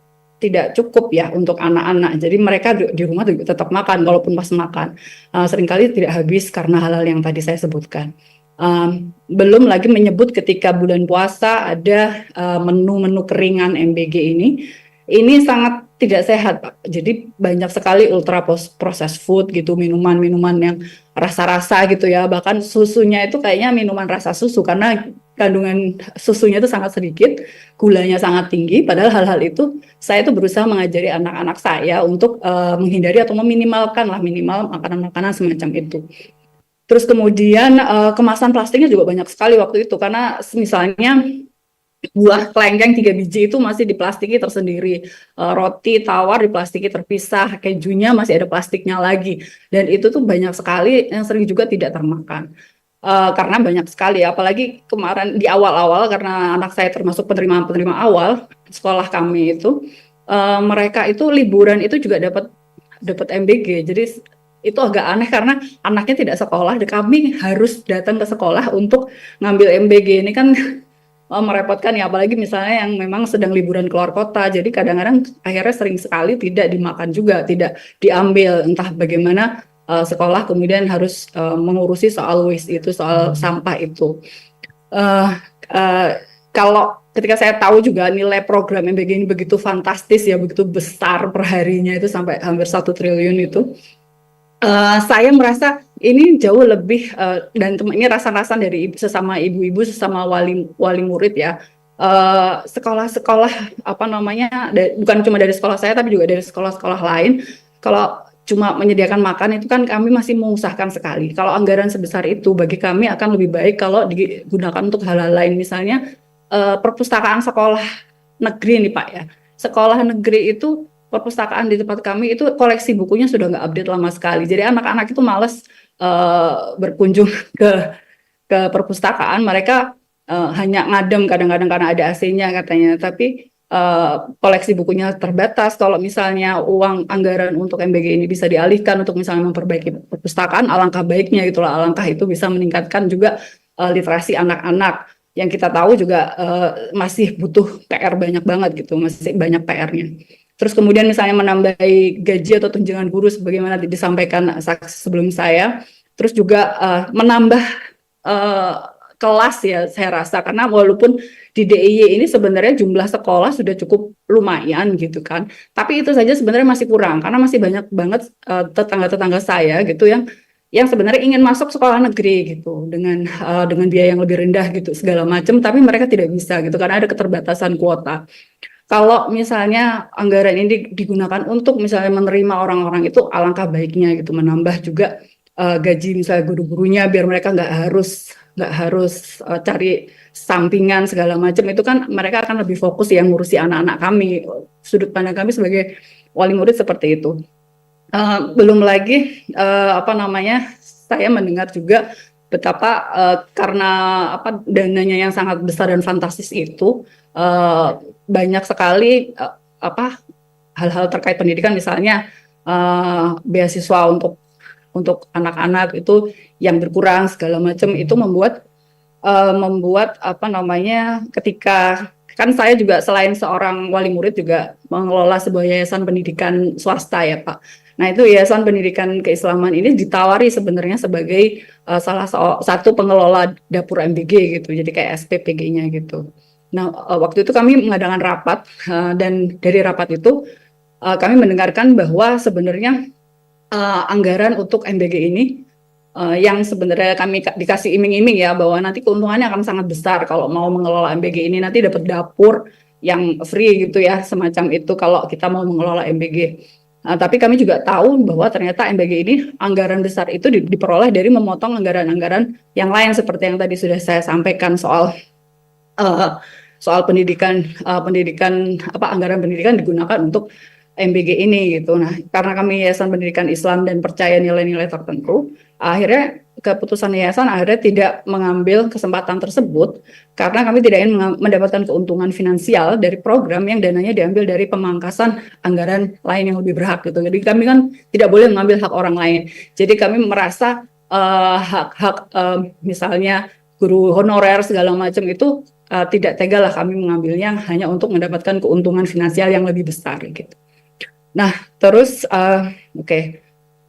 cukup ya untuk anak-anak. Jadi mereka di rumah juga tetap makan walaupun pas makan. Seringkali tidak habis karena hal-hal yang tadi saya sebutkan. Belum lagi menyebut ketika bulan puasa ada menu-menu keringan MBG ini sangat tidak sehat, Pak. Jadi banyak sekali ultra processed food gitu, minuman-minuman yang rasa-rasa gitu ya. Bahkan susunya itu kayaknya minuman rasa susu karena kandungan susunya itu sangat sedikit, gulanya sangat tinggi. Padahal hal-hal itu saya itu berusaha mengajari anak-anak saya untuk menghindari atau meminimalkan lah, minimal makanan-makanan semacam itu. Terus kemudian kemasan plastiknya juga banyak sekali waktu itu, karena misalnya buah kelengkeng 3 biji itu masih diplastiki tersendiri, roti tawar diplastiki terpisah, kejunya masih ada plastiknya lagi, dan itu tuh banyak sekali yang sering juga tidak termakan. karena banyak sekali, apalagi kemarin di awal-awal karena anak saya termasuk penerima awal sekolah kami itu, mereka itu liburan itu juga dapat MBG. Jadi itu agak aneh karena anaknya tidak sekolah dan kami harus datang ke sekolah untuk ngambil MBG. Ini kan merepotkan ya, apalagi misalnya yang memang sedang liburan keluar kota. Jadi kadang-kadang akhirnya sering sekali tidak dimakan juga, tidak diambil, entah bagaimana sekolah kemudian harus mengurusi soal waste itu, soal sampah itu. Kalau ketika saya tahu juga nilai program MBG ini begitu fantastis ya, begitu besar per harinya itu sampai hampir 1 triliun itu, saya merasa ini jauh lebih dan ini rasa-rasa dari sesama ibu-ibu, sesama wali murid ya. Sekolah-sekolah apa namanya, bukan cuma dari sekolah saya tapi juga dari sekolah-sekolah lain, kalau cuma menyediakan makan itu kan kami masih mengusahakan sekali. Kalau anggaran sebesar itu bagi kami akan lebih baik kalau digunakan untuk hal-hal lain, misalnya perpustakaan sekolah negeri nih Pak ya. Sekolah negeri itu perpustakaan di tempat kami itu koleksi bukunya sudah nggak update lama sekali. Jadi anak-anak itu malas berkunjung ke perpustakaan. Mereka hanya ngadem kadang-kadang karena ada AC-nya katanya. Tapi koleksi bukunya terbatas. Kalau misalnya uang anggaran untuk MBG ini bisa dialihkan untuk misalnya memperbaiki perpustakaan, alangkah baiknya itulah. Alangkah itu bisa meningkatkan juga literasi anak-anak. Yang kita tahu juga masih butuh PR banyak banget gitu, masih banyak PR-nya. Terus kemudian misalnya menambahi gaji atau tunjangan guru sebagaimana disampaikan saksi sebelum saya. Terus juga menambah kelas ya saya rasa, karena walaupun di DIY ini sebenarnya jumlah sekolah sudah cukup lumayan gitu kan, tapi itu saja sebenarnya masih kurang karena masih banyak banget tetangga-tetangga saya gitu yang sebenarnya ingin masuk sekolah negeri gitu dengan biaya yang lebih rendah gitu segala macam, tapi mereka tidak bisa gitu karena ada keterbatasan kuota. Kalau misalnya anggaran ini digunakan untuk misalnya menerima orang-orang itu, alangkah baiknya gitu, menambah juga gaji misalnya guru-gurunya biar mereka nggak harus cari sampingan segala macam, itu kan mereka akan lebih fokus yang ngurusi anak-anak kami. Sudut pandang kami sebagai wali murid seperti itu. Belum lagi saya mendengar juga betapa karena dananya yang sangat besar dan fantastis itu, banyak sekali hal-hal terkait pendidikan, misalnya beasiswa untuk anak-anak itu yang berkurang segala macam, itu membuat ketika kan saya juga selain seorang wali murid juga mengelola sebuah yayasan pendidikan swasta ya Pak. Nah itu yayasan pendidikan keislaman ini ditawari sebenarnya sebagai salah satu pengelola dapur MBG gitu, jadi kayak SPPG-nya gitu. Nah waktu itu kami mengadakan rapat dan dari rapat itu kami mendengarkan bahwa sebenarnya anggaran untuk MBG ini yang sebenarnya kami dikasih iming-iming ya bahwa nanti keuntungannya akan sangat besar kalau mau mengelola MBG ini, nanti dapat dapur yang free gitu ya, semacam itu kalau kita mau mengelola MBG. Tapi kami juga tahu bahwa ternyata MBG ini anggaran besar itu diperoleh dari memotong anggaran-anggaran yang lain seperti yang tadi sudah saya sampaikan soal pendidikan, anggaran pendidikan digunakan untuk MBG ini gitu. Nah, karena kami yayasan pendidikan Islam dan percaya nilai-nilai tertentu, akhirnya keputusan yayasan akhirnya tidak mengambil kesempatan tersebut karena kami tidak ingin mendapatkan keuntungan finansial dari program yang dananya diambil dari pemangkasan anggaran lain yang lebih berhak gitu. Jadi kami kan tidak boleh mengambil hak orang lain. Jadi kami merasa hak-hak misalnya guru honorer segala macam itu tidak tega lah kami mengambilnya hanya untuk mendapatkan keuntungan finansial yang lebih besar gitu. Nah, terus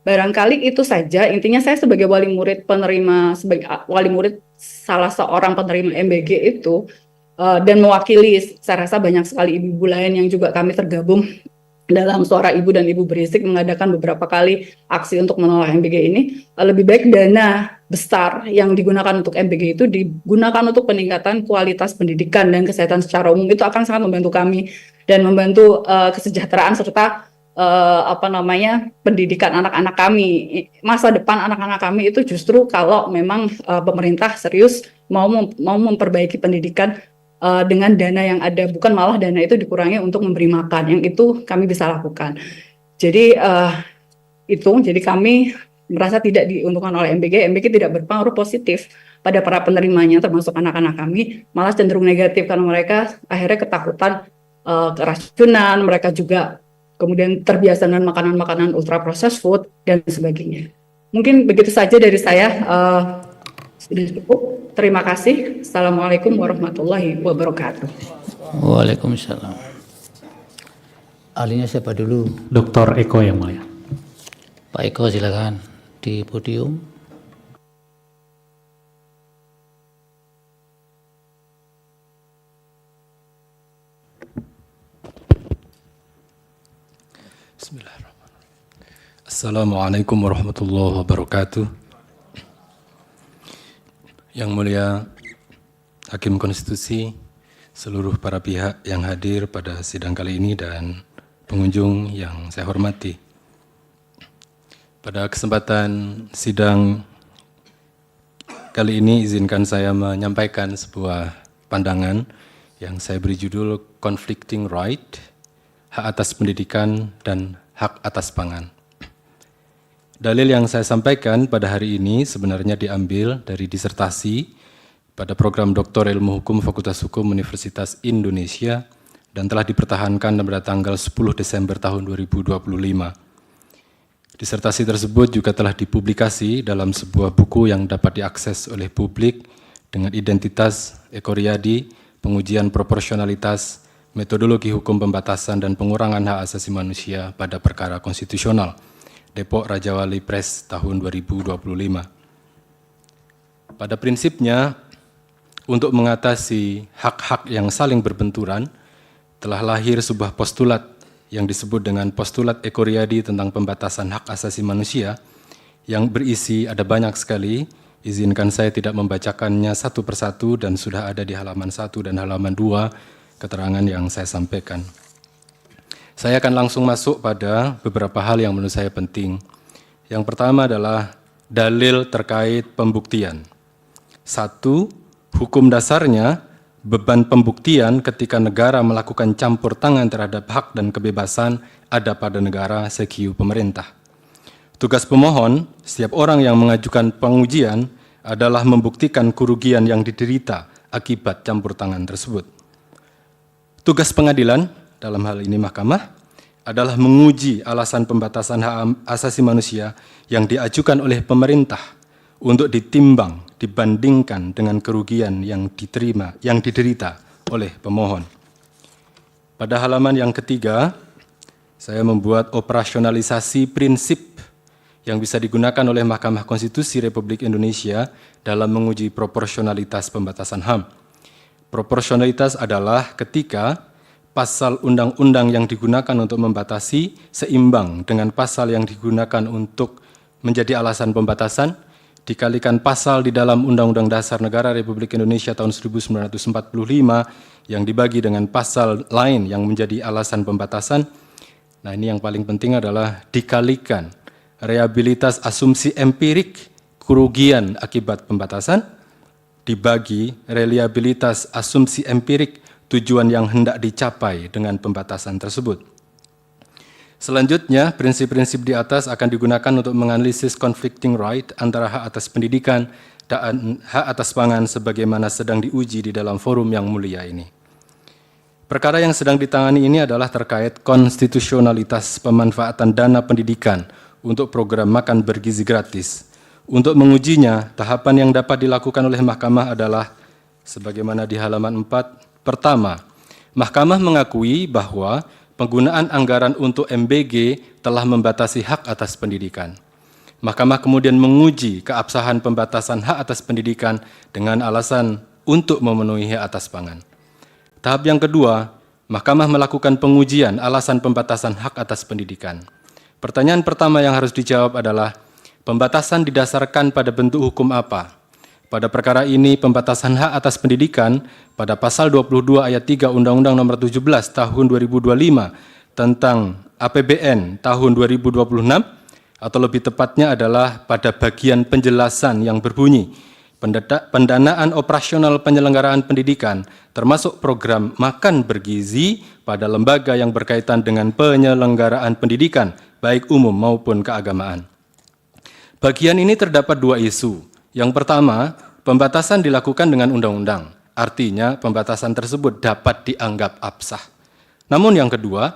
barangkali itu saja. Intinya saya sebagai wali murid salah seorang penerima MBG itu dan mewakili, saya rasa banyak sekali ibu-ibu lain yang juga kami tergabung dalam Suara Ibu dan Ibu Berisik mengadakan beberapa kali aksi untuk menolak MBG ini. Lebih baik dana besar yang digunakan untuk MBG itu digunakan untuk peningkatan kualitas pendidikan dan kesehatan secara umum. Itu akan sangat membantu kami dan membantu kesejahteraan serta pendidikan anak-anak kami. Masa depan anak-anak kami itu justru kalau memang pemerintah serius mau memperbaiki pendidikan dengan dana yang ada, bukan malah dana itu dikurangi untuk memberi makan, yang itu kami bisa lakukan. Jadi jadi kami merasa tidak diuntungkan oleh MBG tidak berpengaruh positif pada para penerimanya, termasuk anak-anak kami, malah cenderung negatif karena mereka akhirnya ketakutan keracunan, mereka juga kemudian terbiasa dengan makanan-makanan ultra processed food dan sebagainya. Mungkin begitu saja dari saya. Sudah cukup. Terima kasih. Assalamualaikum warahmatullahi wabarakatuh.
Waalaikumsalam. Ahlinya siapa dulu?
Dr. Eko yang mulia.
Pak Eko silakan di podium.
Bismillahirrahmanirrahim. Assalamualaikum warahmatullahi wabarakatuh. Yang mulia Hakim Konstitusi, seluruh para pihak yang hadir pada sidang kali ini dan pengunjung yang saya hormati. Pada kesempatan sidang kali ini izinkan saya menyampaikan sebuah pandangan yang saya beri judul Conflicting Right, Hak Atas Pendidikan dan Hak Atas Pangan. Dalil yang saya sampaikan pada hari ini sebenarnya diambil dari disertasi pada program Doktor Ilmu Hukum Fakultas Hukum Universitas Indonesia dan telah dipertahankan pada tanggal 10 Desember tahun 2025. Disertasi tersebut juga telah dipublikasi dalam sebuah buku yang dapat diakses oleh publik dengan identitas Eko Riyadi, Pengujian Proporsionalitas, Metodologi Hukum Pembatasan dan Pengurangan Hak Asasi Manusia pada Perkara Konstitusional, Depok Raja Wali Press tahun 2025. Pada prinsipnya, untuk mengatasi hak-hak yang saling berbenturan, telah lahir sebuah postulat yang disebut dengan postulat Eko Riyadi tentang pembatasan hak asasi manusia, yang berisi ada banyak sekali. Izinkan saya tidak membacakannya satu persatu dan sudah ada di halaman 1 dan halaman 2 keterangan yang saya sampaikan. Saya akan langsung masuk pada beberapa hal yang menurut saya penting. Yang pertama adalah dalil terkait pembuktian. 1. Hukum dasarnya, beban pembuktian ketika negara melakukan campur tangan terhadap hak dan kebebasan ada pada negara sekiu pemerintah. Tugas pemohon, setiap orang yang mengajukan pengujian adalah membuktikan kerugian yang diderita akibat campur tangan tersebut. Tugas pengadilan, dalam hal ini mahkamah, adalah menguji alasan pembatasan hak asasi manusia yang diajukan oleh pemerintah untuk ditimbang, dibandingkan dengan kerugian yang diderita oleh pemohon. Pada halaman yang ketiga, saya membuat operasionalisasi prinsip yang bisa digunakan oleh Mahkamah Konstitusi Republik Indonesia dalam menguji proporsionalitas pembatasan HAM. Proporsionalitas adalah ketika pasal undang-undang yang digunakan untuk membatasi seimbang dengan pasal yang digunakan untuk menjadi alasan pembatasan, dikalikan pasal di dalam Undang-Undang Dasar Negara Republik Indonesia tahun 1945 yang dibagi dengan pasal lain yang menjadi alasan pembatasan. Nah, ini yang paling penting adalah dikalikan realitas asumsi empirik kerugian akibat pembatasan, dibagi reliabilitas asumsi empirik tujuan yang hendak dicapai dengan pembatasan tersebut. Selanjutnya, prinsip-prinsip di atas akan digunakan untuk menganalisis conflicting right antara hak atas pendidikan dan hak atas pangan sebagaimana sedang diuji di dalam forum yang mulia ini. Perkara yang sedang ditangani ini adalah terkait konstitusionalitas pemanfaatan dana pendidikan untuk program makan bergizi gratis. Untuk mengujinya, tahapan yang dapat dilakukan oleh mahkamah adalah sebagaimana di halaman 4. Pertama, mahkamah mengakui bahwa penggunaan anggaran untuk MBG telah membatasi hak atas pendidikan. Mahkamah kemudian menguji keabsahan pembatasan hak atas pendidikan dengan alasan untuk memenuhi hak atas pangan. Tahap yang kedua, mahkamah melakukan pengujian alasan pembatasan hak atas pendidikan. Pertanyaan pertama yang harus dijawab adalah, pembatasan didasarkan pada bentuk hukum apa? Pada perkara ini, pembatasan hak atas pendidikan pada pasal 22 ayat 3 Undang-Undang Nomor 17 Tahun 2025 tentang APBN tahun 2026, atau lebih tepatnya adalah pada bagian penjelasan yang berbunyi, pendanaan operasional penyelenggaraan pendidikan termasuk program makan bergizi pada lembaga yang berkaitan dengan penyelenggaraan pendidikan, baik umum maupun keagamaan. Bagian ini terdapat dua isu. Yang pertama, pembatasan dilakukan dengan undang-undang. Artinya pembatasan tersebut dapat dianggap absah. Namun yang kedua,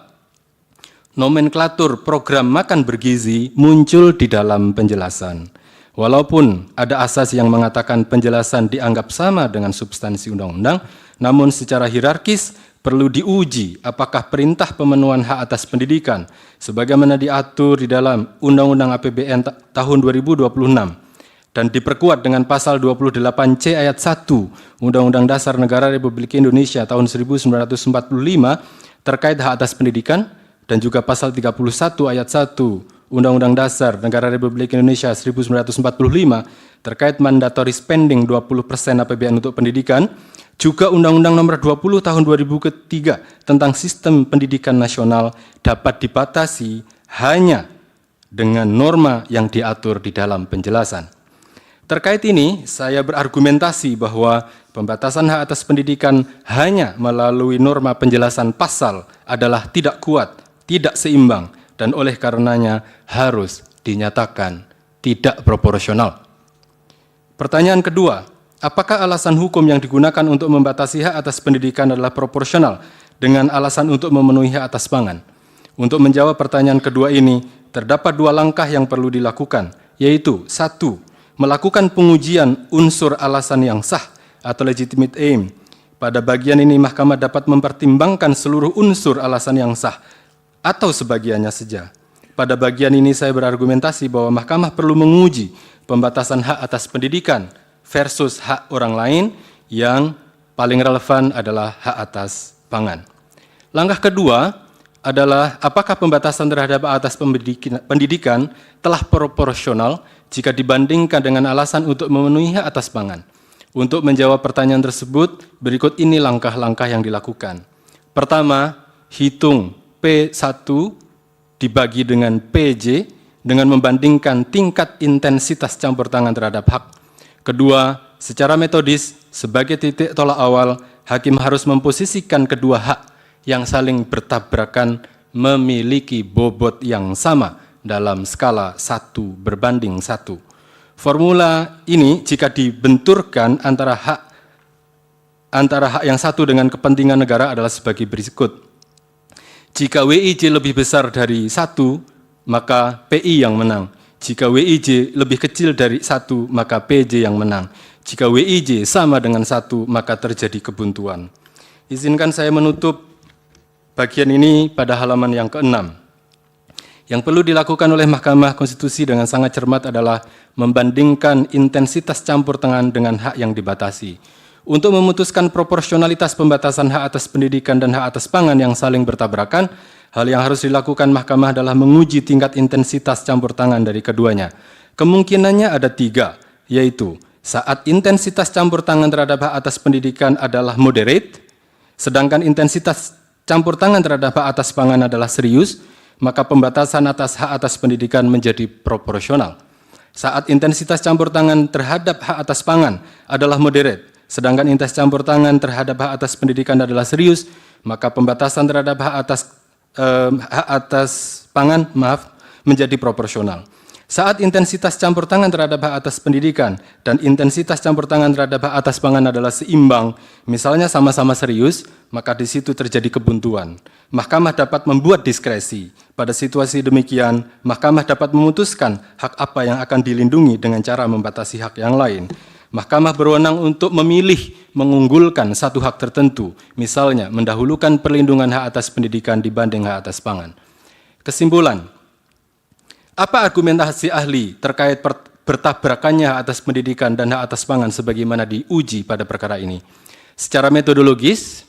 nomenklatur program makan bergizi muncul di dalam penjelasan. Walaupun ada asas yang mengatakan penjelasan dianggap sama dengan substansi undang-undang, namun secara hierarkis perlu diuji apakah perintah pemenuhan hak atas pendidikan sebagaimana diatur di dalam Undang-Undang APBN tahun 2026 dan diperkuat dengan pasal 28C ayat 1 Undang-Undang Dasar Negara Republik Indonesia tahun 1945 terkait hak atas pendidikan dan juga pasal 31 ayat 1 Undang-Undang Dasar Negara Republik Indonesia 1945 terkait mandatory spending 20% APBN untuk pendidikan, juga Undang-Undang Nomor 20 Tahun 2003 tentang Sistem Pendidikan Nasional dapat dibatasi hanya dengan norma yang diatur di dalam penjelasan. Terkait ini, saya berargumentasi bahwa pembatasan hak atas pendidikan hanya melalui norma penjelasan pasal adalah tidak kuat, tidak seimbang, dan oleh karenanya harus dinyatakan tidak proporsional. Pertanyaan kedua, apakah alasan hukum yang digunakan untuk membatasi hak atas pendidikan adalah proporsional dengan alasan untuk memenuhi hak atas pangan? Untuk menjawab pertanyaan kedua ini, terdapat dua langkah yang perlu dilakukan, yaitu 1. Melakukan pengujian unsur alasan yang sah atau legitimate aim. Pada bagian ini, Mahkamah dapat mempertimbangkan seluruh unsur alasan yang sah atau sebagiannya saja. Pada bagian ini saya berargumentasi bahwa Mahkamah perlu menguji pembatasan hak atas pendidikan versus hak orang lain yang paling relevan adalah hak atas pangan. Langkah kedua adalah apakah pembatasan terhadap hak atas pendidikan telah proporsional jika dibandingkan dengan alasan untuk memenuhi hak atas pangan. Untuk menjawab pertanyaan tersebut, berikut ini langkah-langkah yang dilakukan. Pertama, hitung P1 dibagi dengan PJ dengan membandingkan tingkat intensitas campur tangan terhadap hak. Kedua, secara metodis, sebagai titik tolak awal, hakim harus memposisikan kedua hak yang saling bertabrakan memiliki bobot yang sama dalam skala 1:1. Formula ini jika dibenturkan antara hak yang satu dengan kepentingan negara adalah sebagai berikut. Jika WIJ lebih besar dari 1, maka PI yang menang. Jika WIJ lebih kecil dari 1, maka PJ yang menang. Jika WIJ sama dengan 1, maka terjadi kebuntuan. Izinkan saya menutup bagian ini pada halaman yang ke-6. Yang perlu dilakukan oleh Mahkamah Konstitusi dengan sangat cermat adalah membandingkan intensitas campur tangan dengan hak yang dibatasi. Untuk memutuskan proporsionalitas pembatasan hak atas pendidikan dan hak atas pangan yang saling bertabrakan, hal yang harus dilakukan Mahkamah adalah menguji tingkat intensitas campur tangan dari keduanya. Kemungkinannya ada 3, yaitu saat intensitas campur tangan terhadap hak atas pendidikan adalah moderate, sedangkan intensitas campur tangan terhadap hak atas pangan adalah serius, maka pembatasan atas hak atas pendidikan menjadi proporsional. Saat intensitas campur tangan terhadap hak atas pangan adalah moderate, sedangkan intensitas campur tangan terhadap hak atas pendidikan adalah serius, maka pembatasan terhadap hak atas pangan menjadi proporsional. Saat intensitas campur tangan terhadap hak atas pendidikan dan intensitas campur tangan terhadap hak atas pangan adalah seimbang, misalnya sama-sama serius, maka di situ terjadi kebuntuan. Mahkamah dapat membuat diskresi. Pada situasi demikian, Mahkamah dapat memutuskan hak apa yang akan dilindungi dengan cara membatasi hak yang lain. Mahkamah berwenang untuk memilih mengunggulkan satu hak tertentu, misalnya mendahulukan perlindungan hak atas pendidikan dibanding hak atas pangan. Kesimpulan, apa argumentasi ahli terkait bertabrakannya hak atas pendidikan dan hak atas pangan sebagaimana diuji pada perkara ini? Secara metodologis,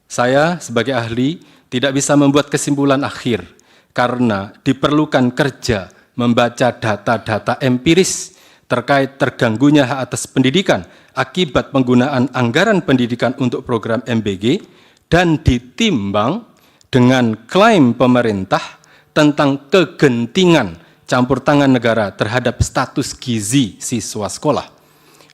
saya sebagai ahli tidak bisa membuat kesimpulan akhir karena diperlukan kerja membaca data-data empiris terkait terganggunya hak atas pendidikan akibat penggunaan anggaran pendidikan untuk program MBG dan ditimbang dengan klaim pemerintah tentang kegentingan campur tangan negara terhadap status gizi siswa sekolah.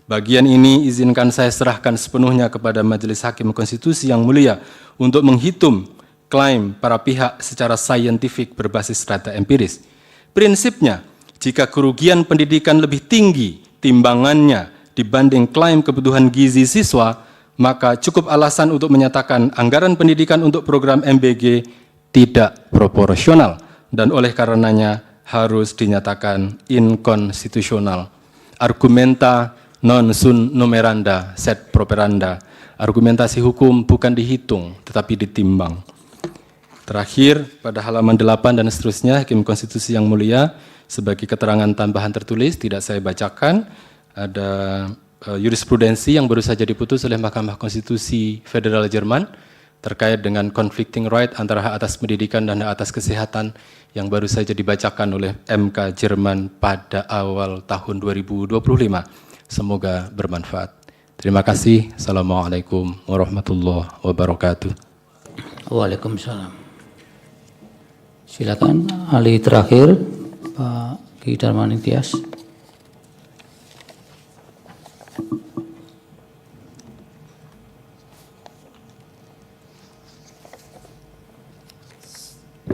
Bagian ini izinkan saya serahkan sepenuhnya kepada Majelis Hakim Konstitusi yang mulia untuk menghitung klaim para pihak secara saintifik berbasis data empiris. Prinsipnya, jika kerugian pendidikan lebih tinggi timbangannya dibanding klaim kebutuhan gizi siswa, maka cukup alasan untuk menyatakan anggaran pendidikan untuk program MBG tidak proporsional dan oleh karenanya harus dinyatakan inkonstitusional. Argumenta non sun numeranda sed properanda. Argumentasi hukum bukan dihitung tetapi ditimbang. Terakhir, pada halaman 8 dan seterusnya, Hakim Konstitusi yang mulia, sebagai keterangan tambahan tertulis, tidak saya bacakan, ada jurisprudensi yang baru saja diputus oleh Mahkamah Konstitusi Federal Jerman terkait dengan conflicting right antara hak atas pendidikan dan hak atas kesehatan yang baru saja dibacakan oleh MK Jerman pada awal tahun 2025. Semoga bermanfaat. Terima kasih. Assalamualaikum warahmatullahi wabarakatuh.
Waalaikumsalam. Silakan ahli terakhir, Pak Ki Darmaning Tias.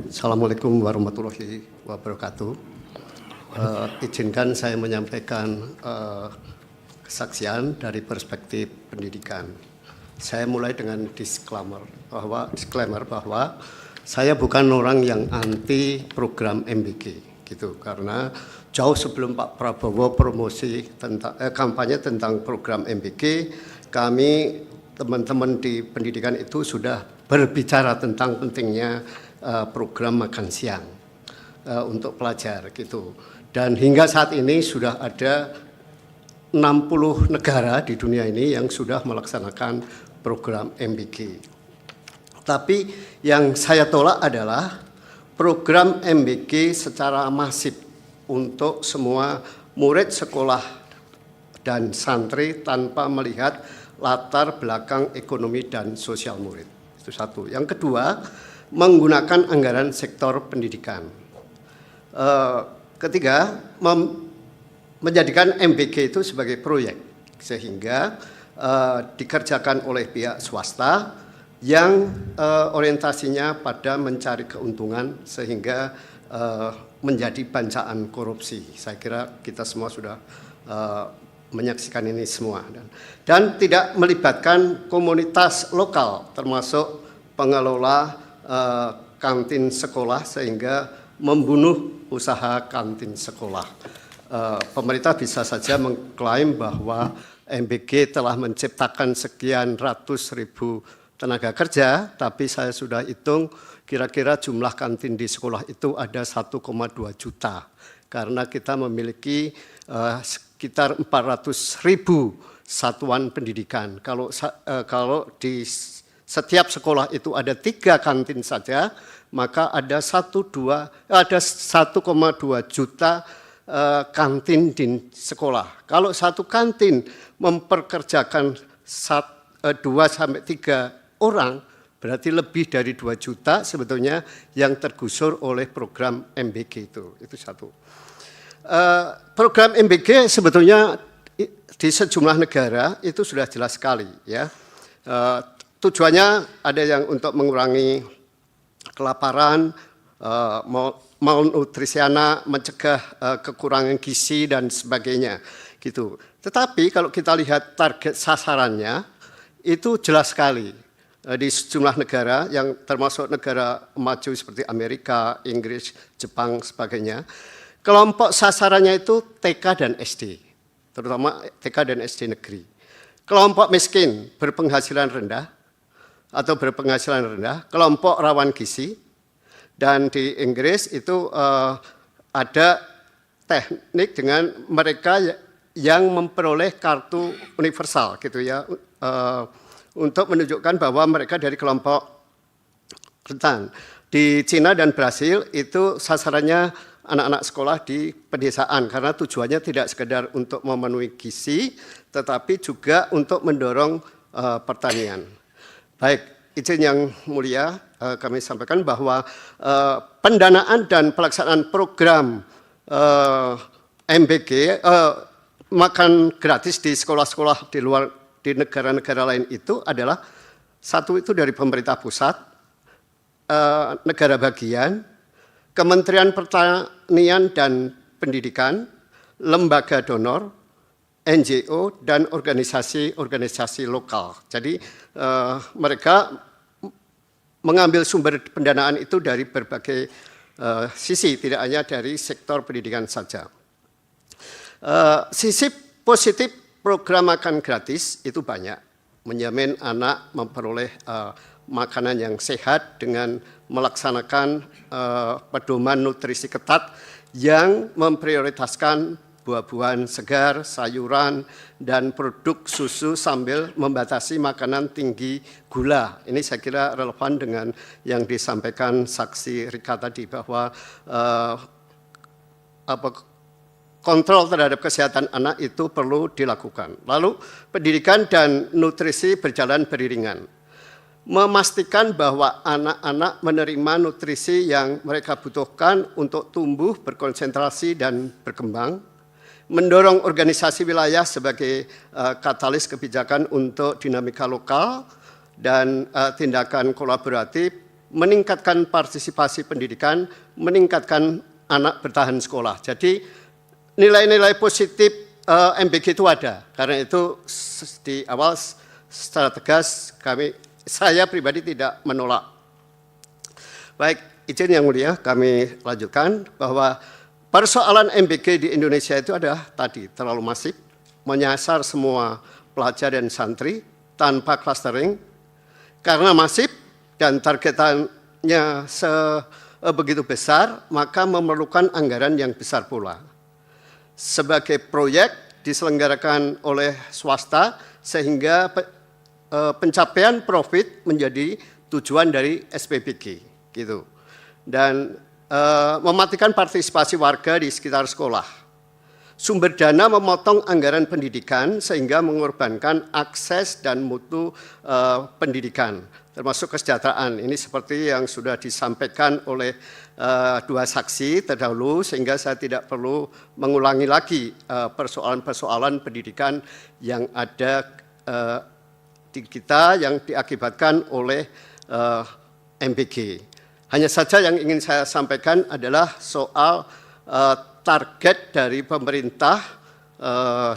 Assalamualaikum warahmatullahi wabarakatuh. Izinkan saya menyampaikan kesaksian dari perspektif pendidikan. Saya mulai dengan disclaimer bahwa saya bukan orang yang anti program MBG gitu, karena jauh sebelum Pak Prabowo promosi tentang kampanye tentang program MBG, kami teman-teman di pendidikan itu sudah berbicara tentang pentingnya program makan siang untuk pelajar gitu. Dan hingga saat ini sudah ada 60 negara di dunia ini yang sudah melaksanakan program MBG. Tapi yang saya tolak adalah program MBG secara masif untuk semua murid sekolah dan santri tanpa melihat latar belakang ekonomi dan sosial murid. Itu satu. Yang kedua, menggunakan anggaran sektor pendidikan. Ketiga, menjadikan MBG itu sebagai proyek, sehingga dikerjakan oleh pihak swasta yang orientasinya pada mencari keuntungan sehingga menjadi bancaan korupsi. Saya kira kita semua sudah menyaksikan ini semua. Dan tidak melibatkan komunitas lokal termasuk pengelola kantin sekolah sehingga membunuh usaha kantin sekolah. Pemerintah bisa saja mengklaim bahwa MBG telah menciptakan sekian ratus ribu tenaga kerja, tapi saya sudah hitung kira-kira jumlah kantin di sekolah itu ada 1,2 juta. Karena kita memiliki sekitar 400.000 satuan pendidikan. Kalau di setiap sekolah itu ada 3 kantin saja, maka ada 1,2 juta kantin di sekolah. Kalau satu kantin memperkerjakan 2-3 orang, berarti lebih dari 2 juta sebetulnya yang tergusur oleh program MBG itu satu. Program MBG sebetulnya di sejumlah negara itu sudah jelas sekali, ya. Tujuannya ada yang untuk mengurangi kelaparan, malnutrisi anak, mencegah kekurangan gizi dan sebagainya, gitu. Tetapi kalau kita lihat target sasarannya itu jelas sekali di sejumlah negara yang termasuk negara maju seperti Amerika, Inggris, Jepang, sebagainya. Kelompok sasarannya itu TK dan SD, terutama TK dan SD negeri. Kelompok miskin berpenghasilan rendah atau berpenghasilan rendah, kelompok rawan gizi, dan di Inggris itu ada teknik dengan mereka yang memperoleh kartu universal gitu ya, untuk menunjukkan bahwa mereka dari kelompok rentan. Di Cina dan Brasil itu sasarannya anak-anak sekolah di pedesaan karena tujuannya tidak sekedar untuk memenuhi gizi tetapi juga untuk mendorong pertanian. Baik, izin yang mulia kami sampaikan bahwa pendanaan dan pelaksanaan program MBG makan gratis di sekolah-sekolah di negara-negara lain itu adalah satu itu dari pemerintah pusat, negara bagian, Kementerian Pertanian dan pendidikan, lembaga donor, NGO, dan organisasi-organisasi lokal. Jadi mereka mengambil sumber pendanaan itu dari berbagai sisi, tidak hanya dari sektor pendidikan saja. Sisi positif program makan gratis itu banyak, menjamin anak memperoleh makanan yang sehat dengan melaksanakan pedoman nutrisi ketat yang memprioritaskan buah-buahan segar, sayuran, dan produk susu sambil membatasi makanan tinggi gula. Ini saya kira relevan dengan yang disampaikan Saksi Rika tadi bahwa kontrol terhadap kesehatan anak itu perlu dilakukan. Lalu pendidikan dan nutrisi berjalan beriringan. Memastikan bahwa anak-anak menerima nutrisi yang mereka butuhkan untuk tumbuh, berkonsentrasi, dan berkembang. Mendorong organisasi wilayah sebagai katalis kebijakan untuk dinamika lokal dan tindakan kolaboratif, meningkatkan partisipasi pendidikan, meningkatkan anak bertahan sekolah. Jadi nilai-nilai positif MBG itu ada. Karena itu di awal secara tegas saya pribadi tidak menolak. Baik, izin yang mulia kami lanjutkan bahwa persoalan MBG di Indonesia itu adalah tadi terlalu masif, menyasar semua pelajar dan santri tanpa clustering. Karena masif dan targetannya begitu besar, maka memerlukan anggaran yang besar pula. Sebagai proyek diselenggarakan oleh swasta sehingga pencapaian profit menjadi tujuan dari SPBG gitu. Dan mematikan partisipasi warga di sekitar sekolah. Sumber dana memotong anggaran pendidikan sehingga mengorbankan akses dan mutu pendidikan, termasuk kesejahteraan. Ini seperti yang sudah disampaikan oleh dua saksi terdahulu, sehingga saya tidak perlu mengulangi lagi persoalan-persoalan pendidikan yang ada di kita yang diakibatkan oleh MBG. Hanya saja yang ingin saya sampaikan adalah soal target dari pemerintah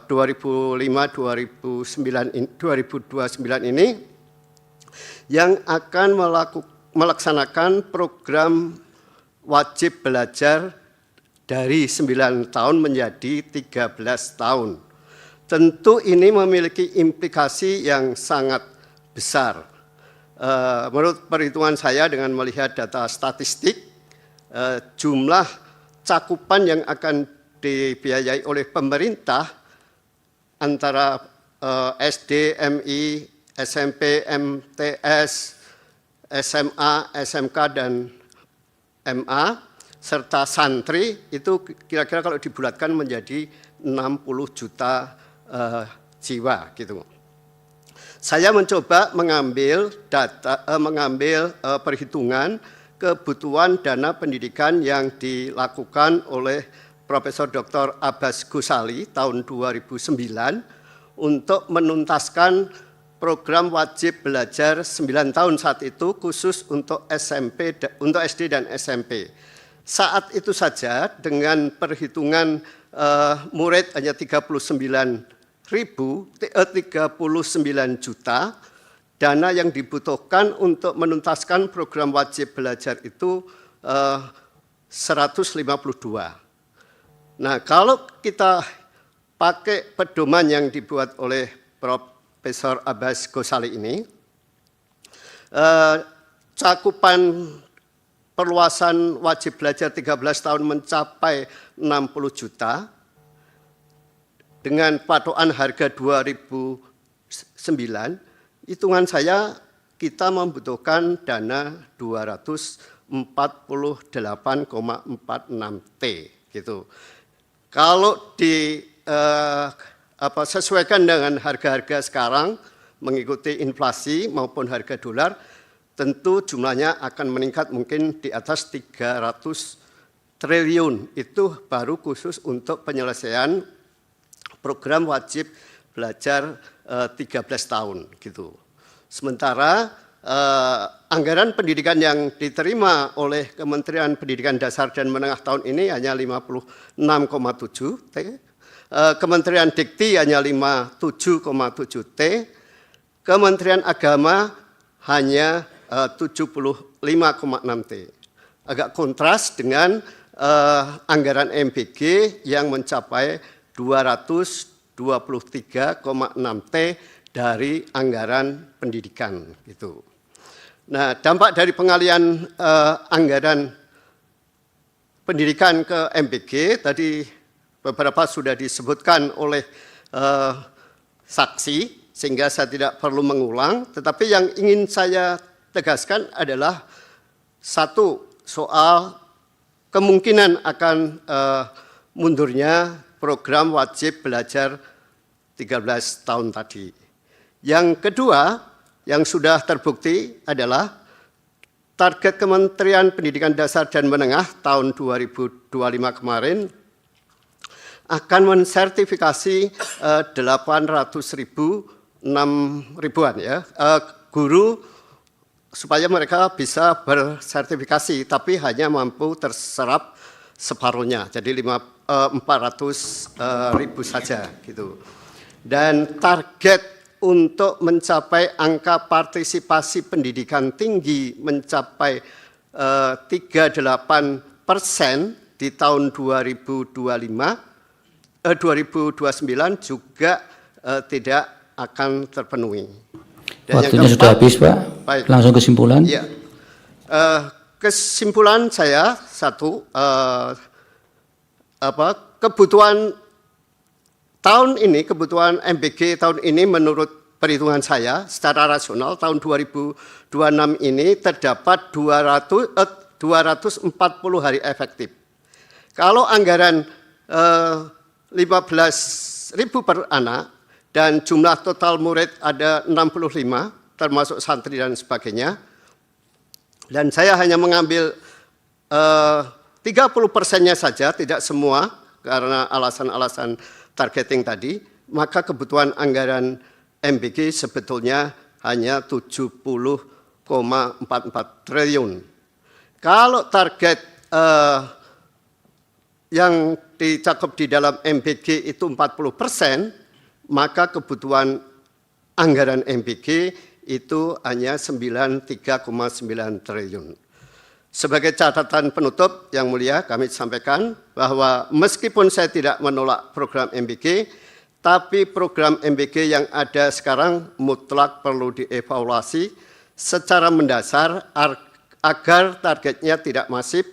2005-2029 ini yang akan melaksanakan program wajib belajar dari 9 tahun menjadi 13 tahun. Tentu ini memiliki implikasi yang sangat besar. Menurut perhitungan saya dengan melihat data statistik, jumlah cakupan yang akan dibiayai oleh pemerintah antara SD, MI, SMP, MTS, SMA, SMK, dan MA, serta santri itu kira-kira kalau dibulatkan menjadi 60 juta jiwa gitu. Saya mencoba mengambil perhitungan kebutuhan dana pendidikan yang dilakukan oleh Profesor Dr. Abbas Ghosali tahun 2009 untuk menuntaskan program wajib belajar 9 tahun saat itu khusus untuk SD dan SMP. Saat itu saja dengan perhitungan murid hanya 39 juta, dana yang dibutuhkan untuk menuntaskan program wajib belajar itu 152. Nah, kalau kita pakai pedoman yang dibuat oleh Profesor Abbas Ghosali ini, cakupan perluasan wajib belajar 13 tahun mencapai 60 juta, dengan patokan harga 2009, hitungan saya kita membutuhkan dana 248,46 T gitu. Kalau sesuaikan dengan harga-harga sekarang mengikuti inflasi maupun harga dolar, tentu jumlahnya akan meningkat mungkin di atas 300 triliun. Itu baru khusus untuk penyelesaian program wajib belajar 13 tahun gitu. Sementara anggaran pendidikan yang diterima oleh Kementerian Pendidikan Dasar dan Menengah tahun ini hanya 56,7 T, Kementerian Dikti hanya 57,7 T, Kementerian Agama hanya 75,6 T. Agak kontras dengan anggaran MBG yang mencapai 223,6 T dari anggaran pendidikan gitu. Nah, dampak dari pengalian anggaran pendidikan ke MBG tadi beberapa sudah disebutkan oleh saksi, sehingga saya tidak perlu mengulang. Tetapi yang ingin saya tegaskan adalah satu, soal kemungkinan akan mundurnya program wajib belajar 13 tahun tadi. Yang kedua, yang sudah terbukti adalah target Kementerian Pendidikan Dasar dan Menengah tahun 2025 kemarin akan mensertifikasi 800.000 ya, guru supaya mereka bisa bersertifikasi, tapi hanya mampu terserap separuhnya, jadi 400.000 saja gitu. Dan target untuk mencapai angka partisipasi pendidikan tinggi mencapai 38% di tahun 2029 juga tidak akan terpenuhi. Dan
waktunya sudah habis, Pak.
Baik.
Langsung kesimpulan.
Ya. Kesimpulan saya satu, kebutuhan tahun ini, kebutuhan MBG tahun ini menurut perhitungan saya secara rasional tahun 2026 ini terdapat 240 hari efektif. Kalau anggaran 15.000 per anak dan jumlah total murid ada 65 termasuk santri dan sebagainya, dan saya hanya mengambil 30%-nya saja, tidak semua karena alasan-alasan targeting tadi, maka kebutuhan anggaran MBG sebetulnya hanya 70,44 triliun. Kalau target yang dicakup di dalam MBG itu 40%, maka kebutuhan anggaran MBG itu hanya 93,9 triliun. Sebagai catatan penutup yang mulia, kami sampaikan bahwa meskipun saya tidak menolak program MBG, tapi program MBG yang ada sekarang mutlak perlu dievaluasi secara mendasar agar targetnya tidak masif,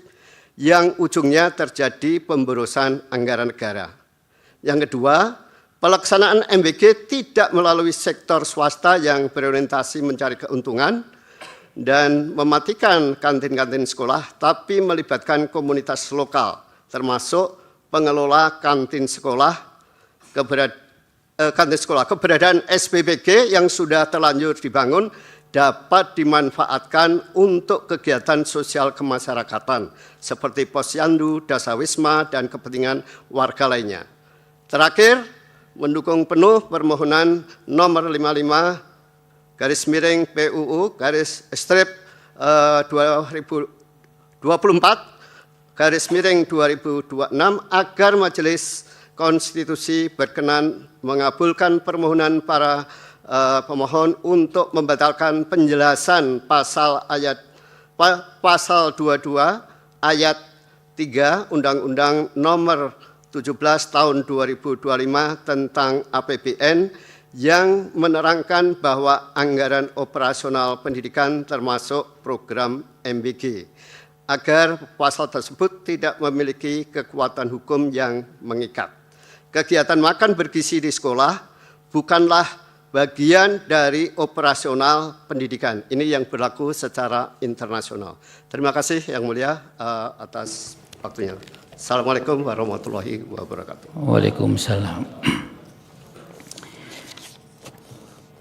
yang ujungnya terjadi pemborosan anggaran negara. Yang kedua, pelaksanaan MBG tidak melalui sektor swasta yang berorientasi mencari keuntungan dan mematikan kantin-kantin sekolah, tapi melibatkan komunitas lokal, termasuk pengelola kantin sekolah. Keberadaan SPBG yang sudah terlanjur dibangun dapat dimanfaatkan untuk kegiatan sosial kemasyarakatan seperti posyandu, dasawisma, dan kepentingan warga lainnya. Terakhir, mendukung penuh permohonan nomor 55 garis miring PUU garis strip 2024 garis miring 2026 agar Majelis Konstitusi berkenan mengabulkan permohonan para pemohon untuk membatalkan penjelasan pasal 22 ayat 3 Undang-Undang Nomor 17 Tahun 2025 tentang APBN yang menerangkan bahwa anggaran operasional pendidikan termasuk program MBG, agar pasal tersebut tidak memiliki kekuatan hukum yang mengikat. Kegiatan makan bergizi di sekolah bukanlah bagian dari operasional pendidikan. Ini yang berlaku secara internasional. Terima kasih Yang Mulia atas waktunya. Assalamualaikum warahmatullahi wabarakatuh.
Waalaikumsalam.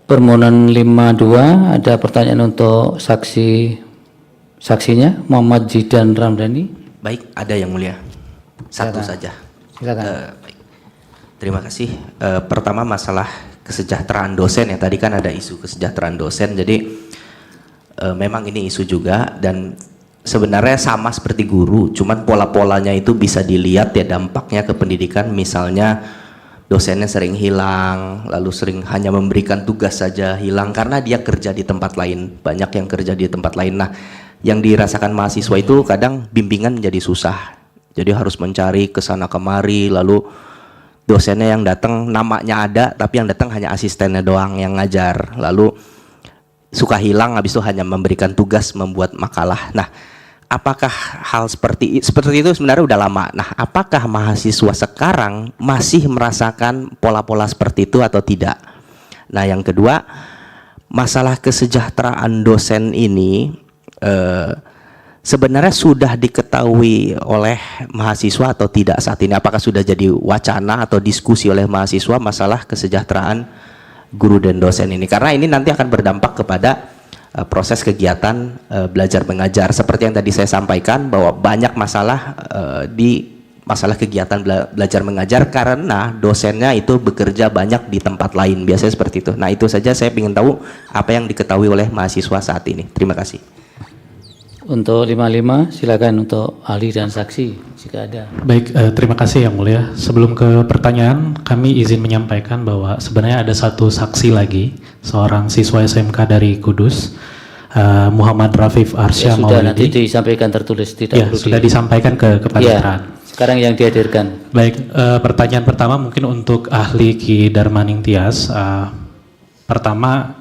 Permohonan 52, ada pertanyaan untuk saksinya Muhammad Zidan Ramdhani.
Baik, ada Yang Mulia. Satu
Silakan.
saja.
Silakan.
Baik. Terima kasih. Pertama masalah kesejahteraan dosen ya. Tadi kan ada isu kesejahteraan dosen. Jadi memang ini isu juga dan sebenarnya sama seperti guru, cuman pola-polanya itu bisa dilihat ya dampaknya ke pendidikan, misalnya dosennya sering hilang, lalu sering hanya memberikan tugas saja hilang karena dia kerja di tempat lain, banyak yang kerja di tempat lain. Nah, yang dirasakan mahasiswa itu kadang bimbingan menjadi susah, jadi harus mencari ke sana kemari, lalu dosennya yang datang namanya ada, tapi yang datang hanya asistennya doang yang ngajar, lalu suka hilang, habis itu hanya memberikan tugas membuat makalah. Nah, apakah hal seperti itu sebenarnya udah lama. Nah, apakah mahasiswa sekarang masih merasakan pola-pola seperti itu atau tidak? Nah, yang kedua, masalah kesejahteraan dosen ini sebenarnya sudah diketahui oleh mahasiswa atau tidak saat ini? Apakah sudah jadi wacana atau diskusi oleh mahasiswa masalah kesejahteraan guru dan dosen ini? Karena ini nanti akan berdampak kepada proses kegiatan belajar mengajar. Seperti yang tadi saya sampaikan bahwa banyak masalah di masalah kegiatan belajar mengajar karena dosennya itu bekerja banyak di tempat lain, biasanya seperti itu. Nah, itu saja saya ingin tahu apa yang diketahui oleh mahasiswa saat ini. Terima kasih.
Untuk 55 silakan untuk ahli dan saksi jika ada.
Baik, terima kasih Yang Mulia. Sebelum ke pertanyaan, kami izin menyampaikan bahwa sebenarnya ada satu saksi lagi, seorang siswa SMK dari Kudus, Muhammad Rafif Arsya
Sudah
Maulidi.
nanti disampaikan tertulis, tidak
Ya,
perlu
sudah disampaikan ke kepaniteraan.
Sekarang yang dihadirkan.
Baik, pertanyaan pertama mungkin untuk ahli Ki Darmaning Tias. Pertama,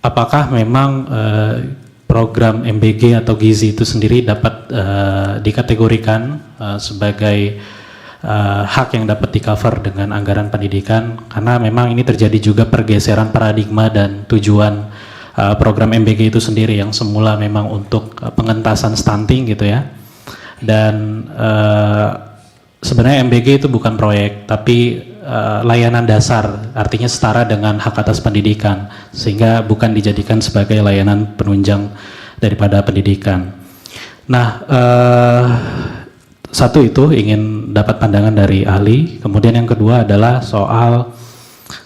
apakah memang program MBG atau Gizi itu sendiri dapat dikategorikan sebagai hak yang dapat di-cover dengan anggaran pendidikan, karena memang ini terjadi juga pergeseran paradigma dan tujuan program MBG itu sendiri yang semula memang untuk pengentasan stunting gitu ya, dan sebenarnya MBG itu bukan proyek tapi layanan dasar, artinya setara dengan hak atas pendidikan, sehingga bukan dijadikan sebagai layanan penunjang daripada pendidikan. Nah, satu itu ingin dapat pandangan dari ahli. Kemudian yang kedua adalah soal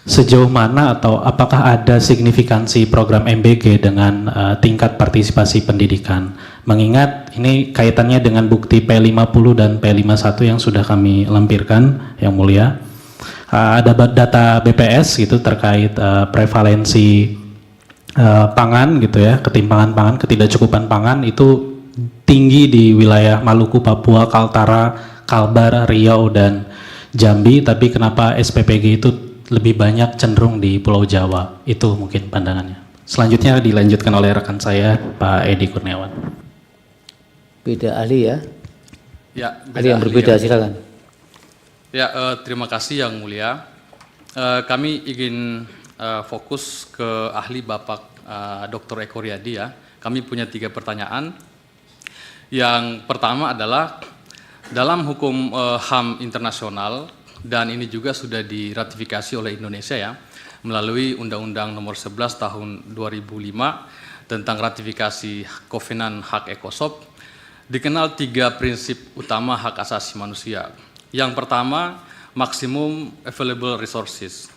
sejauh mana atau apakah ada signifikansi program MBG dengan tingkat partisipasi pendidikan. Mengingat ini kaitannya dengan bukti P50 dan P51 yang sudah kami lampirkan, Yang Mulia. Ada data BPS gitu terkait prevalensi pangan gitu ya, ketimpangan pangan, ketidakcukupan pangan itu tinggi di wilayah Maluku, Papua, Kaltara, Kalbar, Riau dan Jambi, tapi kenapa SPPG itu lebih banyak cenderung di Pulau Jawa? Itu mungkin pandangannya. Selanjutnya dilanjutkan oleh rekan saya Pak Edi Kurniawan.
Beda ahli ya?
Ya,
ahli yang berbeda, silakan.
Ya, terima kasih Yang Mulia. Kami ingin fokus ke ahli Bapak Dr. Eko Riyadi ya. Kami punya 3 pertanyaan. Yang pertama adalah dalam hukum HAM internasional, dan ini juga sudah diratifikasi oleh Indonesia ya, melalui Undang-Undang Nomor 11 Tahun 2005 tentang ratifikasi Kovenan Hak ECOSOC, dikenal 3 prinsip utama hak asasi manusia. Yang pertama, maximum available resources,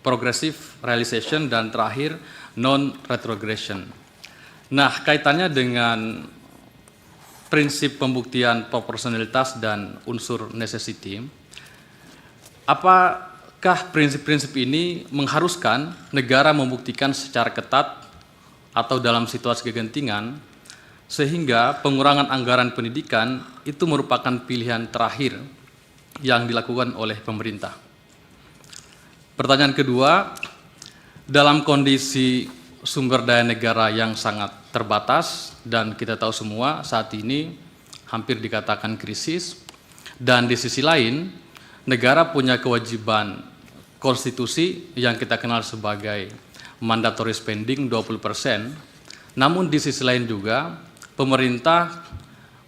progressive realization, dan terakhir non-retrogression. Nah, kaitannya dengan prinsip pembuktian proporsionalitas dan unsur necessity, apakah prinsip-prinsip ini mengharuskan negara membuktikan secara ketat atau dalam situasi kegentingan, sehingga pengurangan anggaran pendidikan itu merupakan pilihan terakhir yang dilakukan oleh pemerintah? Pertanyaan kedua, dalam kondisi sumber daya negara yang sangat terbatas, dan kita tahu semua saat ini hampir dikatakan krisis, dan di sisi lain negara punya kewajiban konstitusi yang kita kenal sebagai mandatory spending 20%, namun di sisi lain juga pemerintah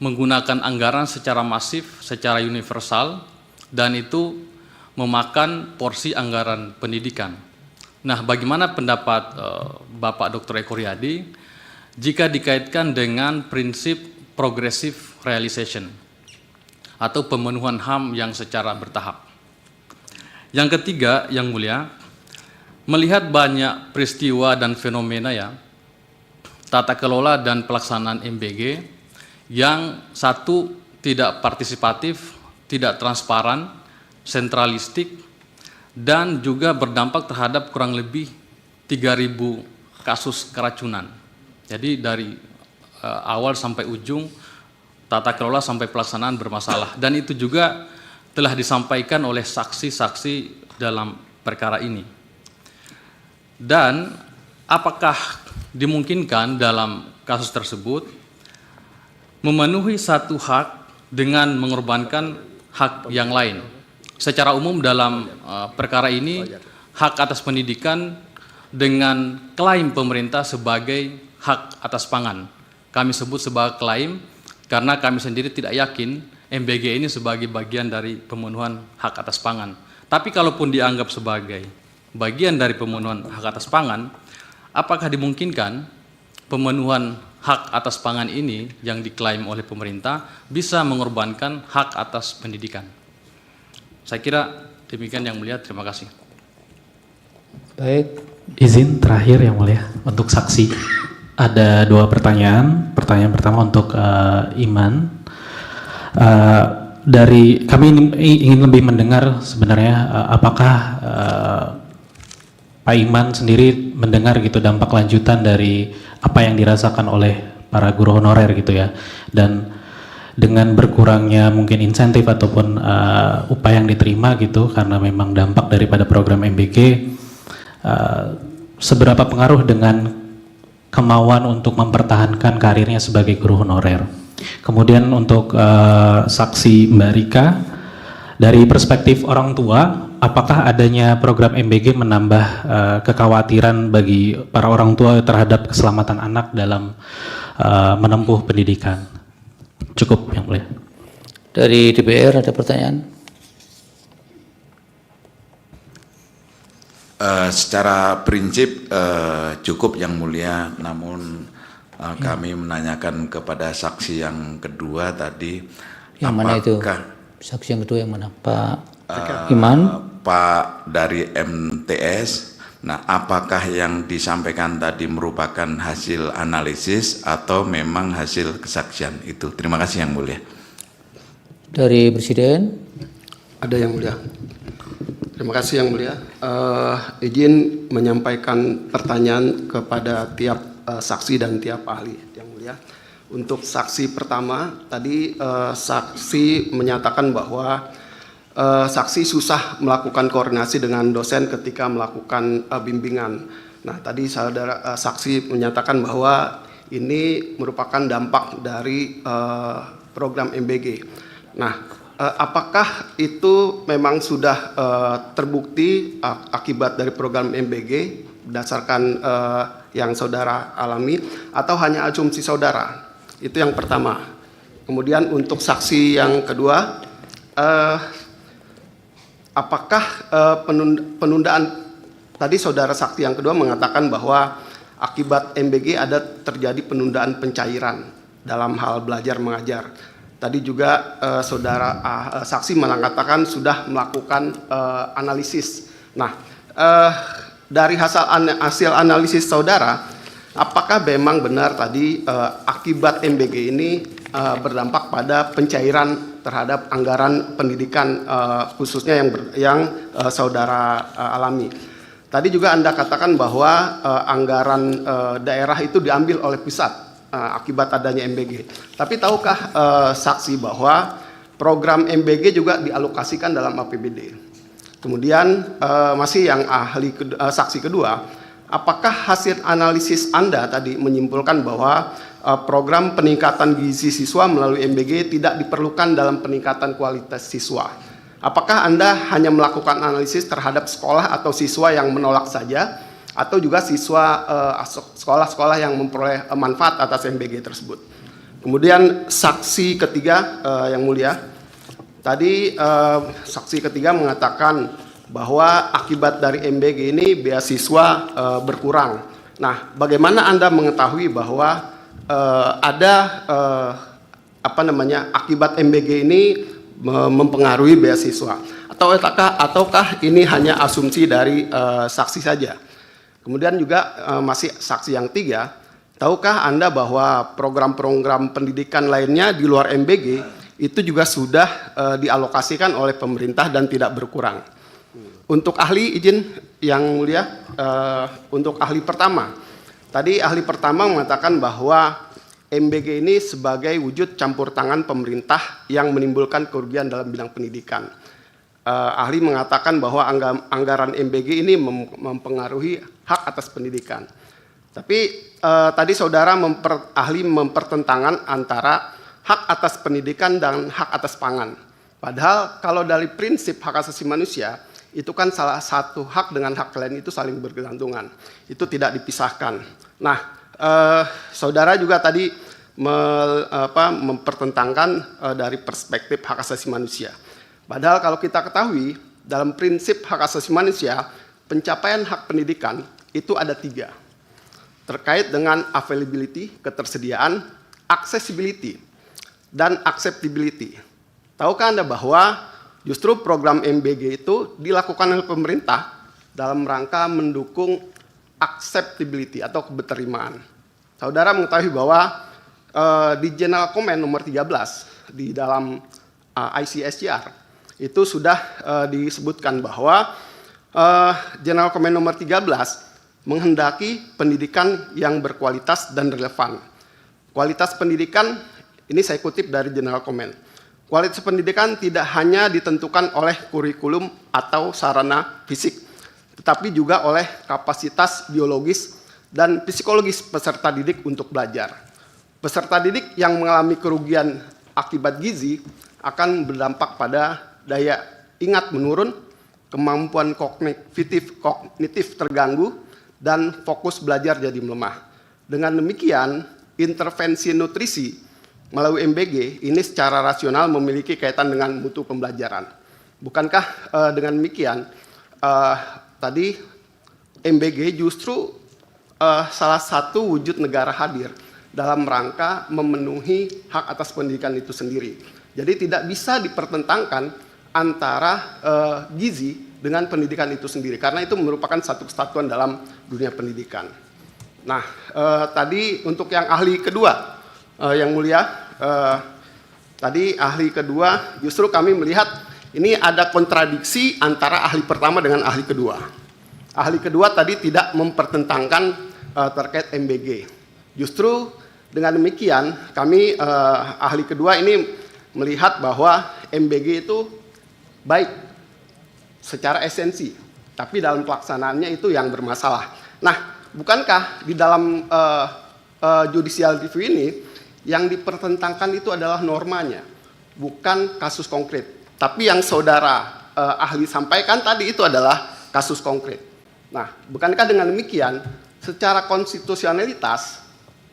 menggunakan anggaran secara masif, secara universal, dan itu memakan porsi anggaran pendidikan. Nah, bagaimana pendapat Bapak Dr. Eko Riyadi jika dikaitkan dengan prinsip progressive realization atau pemenuhan HAM yang secara bertahap? Yang ketiga, Yang Mulia, melihat banyak peristiwa dan fenomena ya, tata kelola dan pelaksanaan MBG yang satu tidak partisipatif, tidak transparan, sentralistik, dan juga berdampak terhadap kurang lebih 3.000 kasus keracunan. Jadi dari awal sampai ujung, tata kelola sampai pelaksanaan bermasalah. Dan itu juga telah disampaikan oleh saksi-saksi dalam perkara ini. Dan apakah dimungkinkan dalam kasus tersebut memenuhi satu hak dengan mengorbankan hak yang lain? Secara umum dalam perkara ini, hak atas pendidikan dengan klaim pemerintah sebagai hak atas pangan. Kami sebut sebagai klaim karena kami sendiri tidak yakin MBG ini sebagai bagian dari pemenuhan hak atas pangan. Tapi kalaupun dianggap sebagai bagian dari pemenuhan hak atas pangan, apakah dimungkinkan pemenuhan hak atas pangan ini yang diklaim oleh pemerintah bisa mengorbankan hak atas pendidikan? Saya kira demikian Yang Mulia, terima kasih.
Baik.
Izin terakhir Yang Mulia untuk saksi. Ada 2 pertanyaan. Pertanyaan pertama untuk Iman. Dari kami ingin lebih mendengar sebenarnya apakah Pak Iman sendiri mendengar gitu dampak lanjutan dari apa yang dirasakan oleh para guru honorer gitu ya, dan dengan berkurangnya mungkin insentif ataupun upah yang diterima gitu karena memang dampak daripada program MBG, seberapa pengaruh dengan kemauan untuk mempertahankan karirnya sebagai guru honorer. Kemudian untuk saksi Mbak Rika, dari perspektif orang tua, apakah adanya program MBG menambah kekhawatiran bagi para orang tua terhadap keselamatan anak dalam menempuh pendidikan? Cukup Yang Mulia.
Dari DPR ada pertanyaan?
Secara prinsip cukup Yang Mulia, namun kami menanyakan kepada saksi yang kedua tadi.
Yang mana itu? Saksi yang kedua yang mana? Pak Iman?
Pak dari MTS. Nah, apakah yang disampaikan tadi merupakan hasil analisis atau memang hasil kesaksian itu? Terima kasih Yang Mulia.
Dari Presiden?
Ada Yang Mulia. Terima kasih Yang Mulia. Izin menyampaikan pertanyaan kepada tiap saksi dan tiap ahli Yang Mulia. Untuk saksi pertama, tadi saksi menyatakan bahwa saksi susah melakukan koordinasi dengan dosen ketika melakukan bimbingan. Nah, tadi saudara saksi menyatakan bahwa ini merupakan dampak dari program MBG. Nah, apakah itu memang sudah terbukti akibat dari program MBG berdasarkan yang saudara alami atau hanya asumsi saudara? Itu yang pertama. Kemudian untuk saksi yang kedua, apakah penundaan, tadi saudara saksi yang kedua mengatakan bahwa akibat MBG ada terjadi penundaan pencairan dalam hal belajar mengajar. Tadi juga saudara saksi mengatakan sudah melakukan analisis. Nah, dari hasil analisis saudara, apakah memang benar tadi akibat MBG ini berdampak pada pencairan terhadap anggaran pendidikan khususnya yang saudara alami? Tadi juga Anda katakan bahwa anggaran daerah itu diambil oleh pusat akibat adanya MBG. Tapi tahukah saksi bahwa program MBG juga dialokasikan dalam APBD? Kemudian masih yang saksi kedua, apakah hasil analisis Anda tadi menyimpulkan bahwa program peningkatan gizi siswa melalui MBG tidak diperlukan dalam peningkatan kualitas siswa? Apakah Anda hanya melakukan analisis terhadap sekolah atau siswa yang menolak saja, atau juga siswa sekolah-sekolah yang memperoleh manfaat atas MBG tersebut? Kemudian saksi ketiga yang mulia, tadi saksi ketiga mengatakan bahwa akibat dari MBG ini beasiswa berkurang. Nah, bagaimana Anda mengetahui bahwa ada akibat MBG ini mempengaruhi beasiswa? ataukah ini hanya asumsi dari saksi saja? Kemudian juga masih saksi yang 3, tahukah Anda bahwa program-program pendidikan lainnya di luar MBG itu juga sudah dialokasikan oleh pemerintah dan tidak berkurang? Untuk ahli, izin yang mulia, untuk ahli pertama. Tadi ahli pertama mengatakan bahwa MBG ini sebagai wujud campur tangan pemerintah yang menimbulkan kerugian dalam bidang pendidikan. Ahli mengatakan bahwa anggaran MBG ini mempengaruhi hak atas pendidikan. Tapi tadi saudara ahli mempertentangan antara hak atas pendidikan dan hak atas pangan. Padahal kalau dari prinsip hak asasi manusia, itu kan salah satu hak dengan hak lain itu saling bergantungan. Itu tidak dipisahkan. Nah, saudara juga tadi mempertentangkan dari perspektif hak asasi manusia. Padahal kalau kita ketahui, dalam prinsip hak asasi manusia, pencapaian hak pendidikan itu ada 3. Terkait dengan availability, ketersediaan, accessibility, dan acceptability. Tahukah Anda bahwa justru program MBG itu dilakukan oleh pemerintah dalam rangka mendukung acceptability atau keberterimaan. Saudara mengetahui bahwa di General Comment nomor 13 di dalam ICSJR itu sudah disebutkan bahwa General Comment nomor 13 menghendaki pendidikan yang berkualitas dan relevan. Kualitas pendidikan, ini saya kutip dari General Comment. Kualitas pendidikan tidak hanya ditentukan oleh kurikulum atau sarana fisik, tetapi juga oleh kapasitas biologis dan psikologis peserta didik untuk belajar. Peserta didik yang mengalami kerugian akibat gizi akan berdampak pada daya ingat menurun, kemampuan kognitif terganggu, dan fokus belajar jadi melemah. Dengan demikian, intervensi nutrisi melalui MBG ini secara rasional memiliki kaitan dengan mutu pembelajaran. Bukankah dengan demikian tadi MBG justru salah satu wujud negara hadir dalam rangka memenuhi hak atas pendidikan itu sendiri. Jadi tidak bisa dipertentangkan antara gizi dengan pendidikan itu sendiri, karena itu merupakan satu kesatuan dalam dunia pendidikan. Nah, tadi untuk yang ahli kedua, yang mulia, tadi ahli kedua justru kami melihat ini ada kontradiksi antara ahli pertama dengan ahli kedua. Ahli kedua tadi tidak mempertentangkan terkait MBG. Justru dengan demikian kami ahli kedua ini melihat bahwa MBG itu baik secara esensi, tapi dalam pelaksanaannya itu yang bermasalah. Nah, bukankah di dalam judicial review ini yang dipertentangkan itu adalah normanya, bukan kasus konkret. Tapi yang saudara ahli sampaikan tadi itu adalah kasus konkret. Nah, bukankah dengan demikian, secara konstitusionalitas,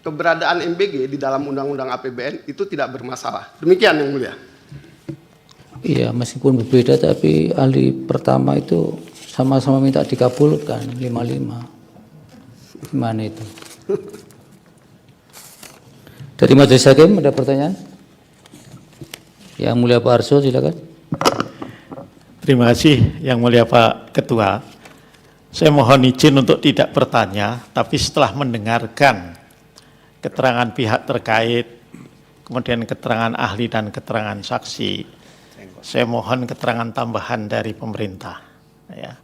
keberadaan MBG di dalam Undang-Undang APBN itu tidak bermasalah. Demikian yang mulia.
Iya, meskipun berbeda, tapi ahli pertama itu sama-sama minta dikabulkan 5-5. Gimana itu? Dari Majelis Hakim ada pertanyaan? Yang mulia Pak Arso, silakan.
Terima kasih Yang Mulia Pak Ketua. Saya mohon izin untuk tidak bertanya, tapi setelah mendengarkan keterangan pihak terkait, kemudian keterangan ahli dan keterangan saksi, saya mohon keterangan tambahan dari pemerintah, ya,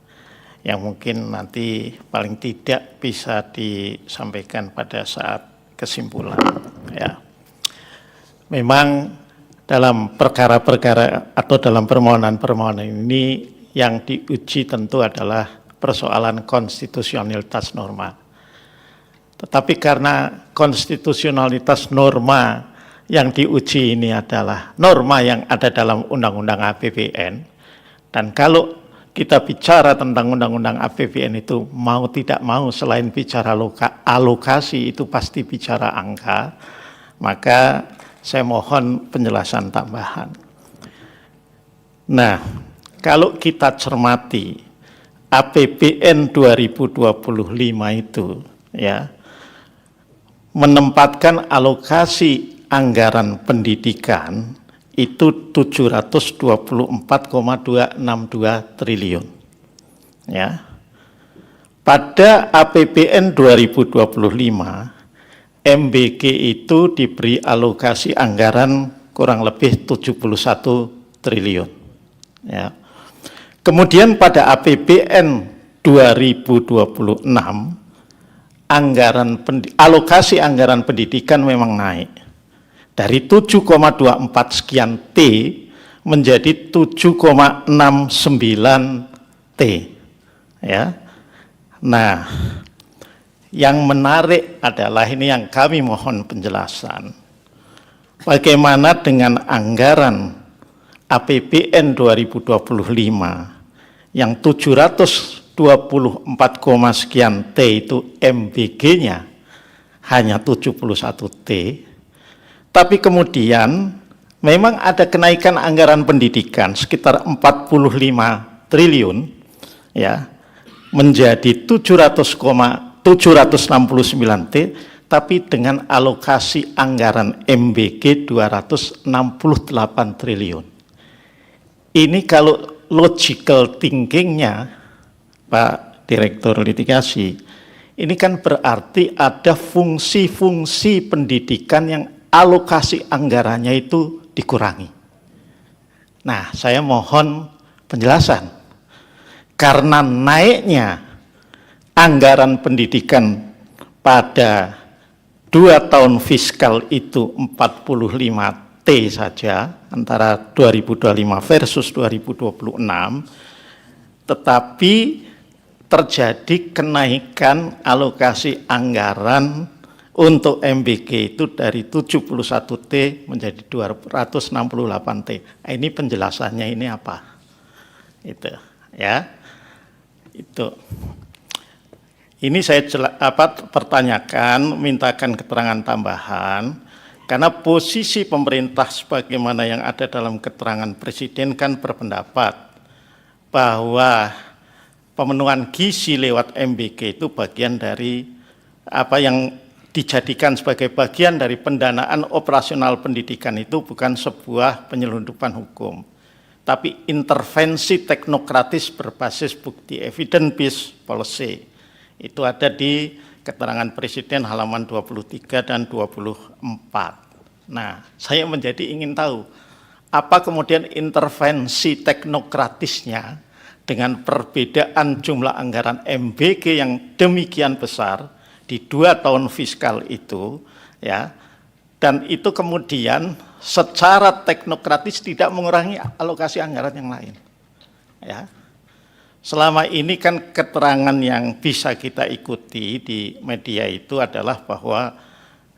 yang mungkin nanti paling tidak bisa disampaikan pada saat kesimpulan. Ya. Memang dalam perkara-perkara atau dalam permohonan-permohonan ini yang diuji tentu adalah persoalan konstitusionalitas norma. Tetapi karena konstitusionalitas norma yang diuji ini adalah norma yang ada dalam Undang-Undang APBN, dan kalau kita bicara tentang Undang-Undang APBN itu mau tidak mau selain bicara alokasi itu pasti bicara angka, maka saya mohon penjelasan tambahan. Nah, kalau kita cermati APBN 2025 itu ya menempatkan alokasi anggaran pendidikan itu 724,262 triliun. Ya. Pada APBN 2025, MBG itu diberi alokasi anggaran kurang lebih 71 triliun. Ya. Kemudian pada APBN 2026, alokasi anggaran pendidikan memang naik dari 7,24 sekian T menjadi 7,69 T. Ya. Nah, yang menarik adalah ini yang kami mohon penjelasan. Bagaimana dengan anggaran APBN 2025 yang 724, sekian T itu MBG-nya hanya 71 T, tapi kemudian memang ada kenaikan anggaran pendidikan sekitar 45 triliun, ya, menjadi 769 T, tapi dengan alokasi anggaran MBG 268 triliun. Ini kalau logical thinkingnya Pak Direktur Litigasi, ini kan berarti ada fungsi-fungsi pendidikan yang alokasi anggarannya itu dikurangi. Nah, saya mohon penjelasan. Karena naiknya anggaran pendidikan pada 2 tahun fiskal itu 45 T saja, antara 2025 versus 2026, tetapi terjadi kenaikan alokasi anggaran untuk MBG itu dari 71 T menjadi 268 T. Ini penjelasannya ini apa? Itu, ya. Itu. Ini saya pertanyakan, mintakan keterangan tambahan, karena posisi pemerintah sebagaimana yang ada dalam keterangan Presiden kan berpendapat bahwa pemenuhan gizi lewat MBG itu bagian dari apa yang dijadikan sebagai bagian dari pendanaan operasional pendidikan itu bukan sebuah penyelundupan hukum, tapi intervensi teknokratis berbasis bukti, evidence-based policy. Itu ada di keterangan Presiden halaman 23 dan 24. Nah, saya menjadi ingin tahu, apa kemudian intervensi teknokratisnya dengan perbedaan jumlah anggaran MBG yang demikian besar di 2 tahun fiskal itu, ya, dan itu kemudian secara teknokratis tidak mengurangi alokasi anggaran yang lain. Ya. Selama ini kan keterangan yang bisa kita ikuti di media itu adalah bahwa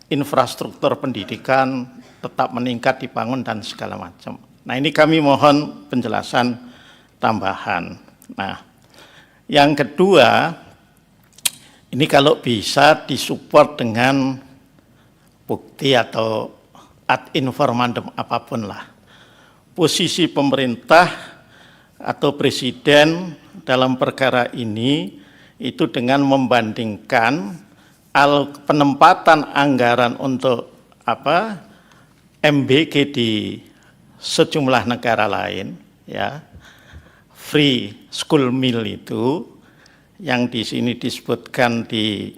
infrastruktur pendidikan tetap meningkat, dibangun dan segala macam. Nah, ini kami mohon penjelasan tambahan. Nah, yang kedua, ini kalau bisa disupport dengan bukti atau ad informandum apapun lah. Posisi pemerintah atau presiden dalam perkara ini itu dengan membandingkan penempatan anggaran untuk MBG di sejumlah negara lain, ya, free school meal itu yang di sini disebutkan di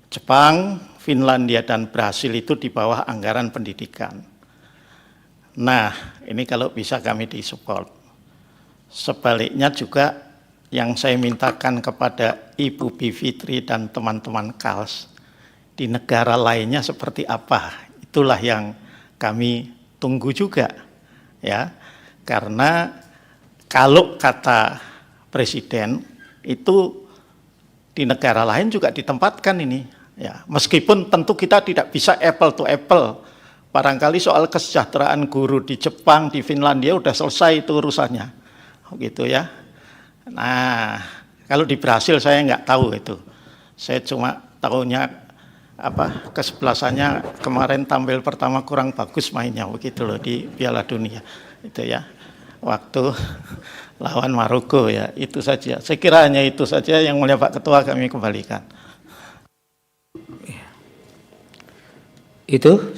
Jepang, Finlandia dan Brasil itu di bawah anggaran pendidikan. Nah, ini kalau bisa kami disupport. Sebaliknya juga yang saya mintakan kepada Ibu Bivitri dan teman-teman KALS, di negara lainnya seperti apa? Itulah yang kami tunggu juga, ya. Karena kalau kata Presiden itu di negara lain juga ditempatkan ini, ya. Meskipun tentu kita tidak bisa apple to apple. Barangkali soal kesejahteraan guru di Jepang, di Finlandia udah selesai itu urusannya, gitu ya. Nah, kalau di Brasil saya nggak tahu itu. Saya cuma tahunya kesebelasannya kemarin tampil pertama kurang bagus mainnya begitu loh di Piala Dunia itu ya, waktu lawan Maroko ya, itu saja. Saya kira hanya itu saja. Yang mulia Pak Ketua kami kembalikan.
Itu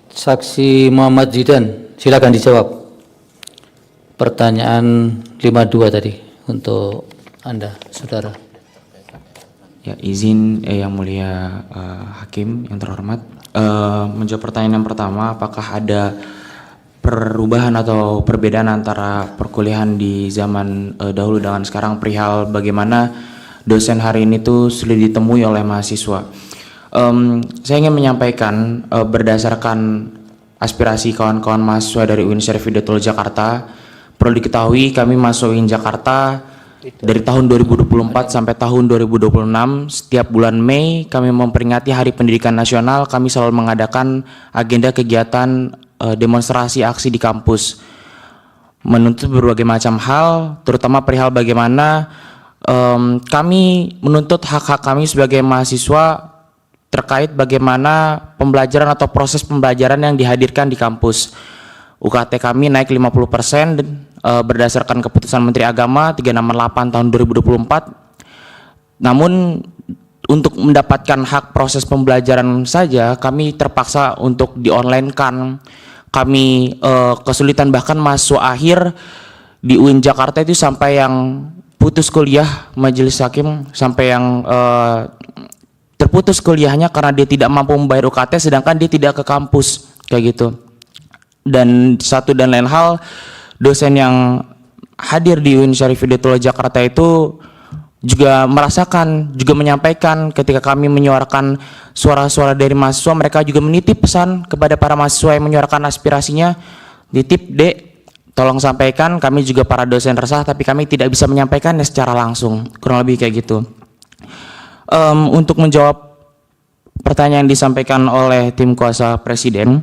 saksi Muhammad Zidan, silakan dijawab. pertanyaan 52 tadi untuk Anda, saudara.
Ya, izin Yang Mulia Hakim yang terhormat, menjawab pertanyaan yang pertama, apakah ada perubahan atau perbedaan antara perkuliahan di zaman dahulu dengan sekarang perihal bagaimana dosen hari ini tuh sulit ditemui oleh mahasiswa. Saya ingin menyampaikan berdasarkan aspirasi kawan-kawan mahasiswa dari UIN Syarif Hidayatullah Jakarta, perlu diketahui kami masuk UIN Jakarta dari tahun 2024 sampai tahun 2026. Setiap bulan Mei kami memperingati Hari Pendidikan Nasional, kami selalu mengadakan agenda kegiatan demonstrasi aksi di kampus, menuntut berbagai macam hal, terutama perihal bagaimana kami menuntut hak-hak kami sebagai mahasiswa terkait bagaimana pembelajaran atau proses pembelajaran yang dihadirkan di kampus. UKT kami naik 50% berdasarkan keputusan Menteri Agama 368 tahun 2024. Namun untuk mendapatkan hak proses pembelajaran saja kami terpaksa untuk di-online-kan. Kami kesulitan, bahkan mahasiswa akhir di UIN Jakarta itu sampai yang putus kuliah, majelis hakim sampai yang terputus kuliahnya karena dia tidak mampu membayar UKT sedangkan dia tidak ke kampus, kayak gitu. Dan satu dan lain hal, dosen yang hadir di UIN Syarif Hidayatullah Jakarta itu juga merasakan, juga menyampaikan ketika kami menyuarakan suara-suara dari mahasiswa, mereka juga menitip pesan kepada para mahasiswa yang menyuarakan aspirasinya, nitip, Dek, tolong sampaikan, kami juga para dosen resah tapi kami tidak bisa menyampaikannya secara langsung, kurang lebih kayak gitu. Untuk menjawab pertanyaan yang disampaikan oleh tim kuasa Presiden,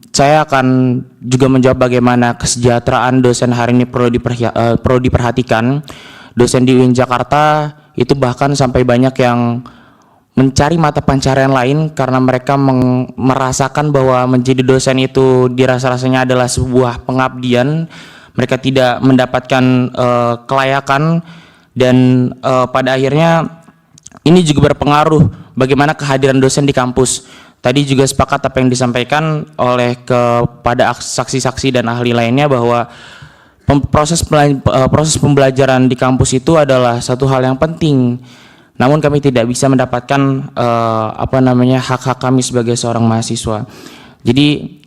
saya akan juga menjawab bagaimana kesejahteraan dosen hari ini perlu diperhatikan. Dosen di UIN Jakarta itu bahkan sampai banyak yang mencari mata pencarian lain karena mereka merasakan bahwa menjadi dosen itu dirasa-rasanya adalah sebuah pengabdian. Mereka tidak mendapatkan kelayakan dan pada akhirnya ini juga berpengaruh bagaimana kehadiran dosen di kampus. Tadi juga sepakat apa yang disampaikan oleh kepada saksi-saksi dan ahli lainnya bahwa proses pembelajaran di kampus itu adalah satu hal yang penting. Namun kami tidak bisa mendapatkan hak-hak kami sebagai seorang mahasiswa. Jadi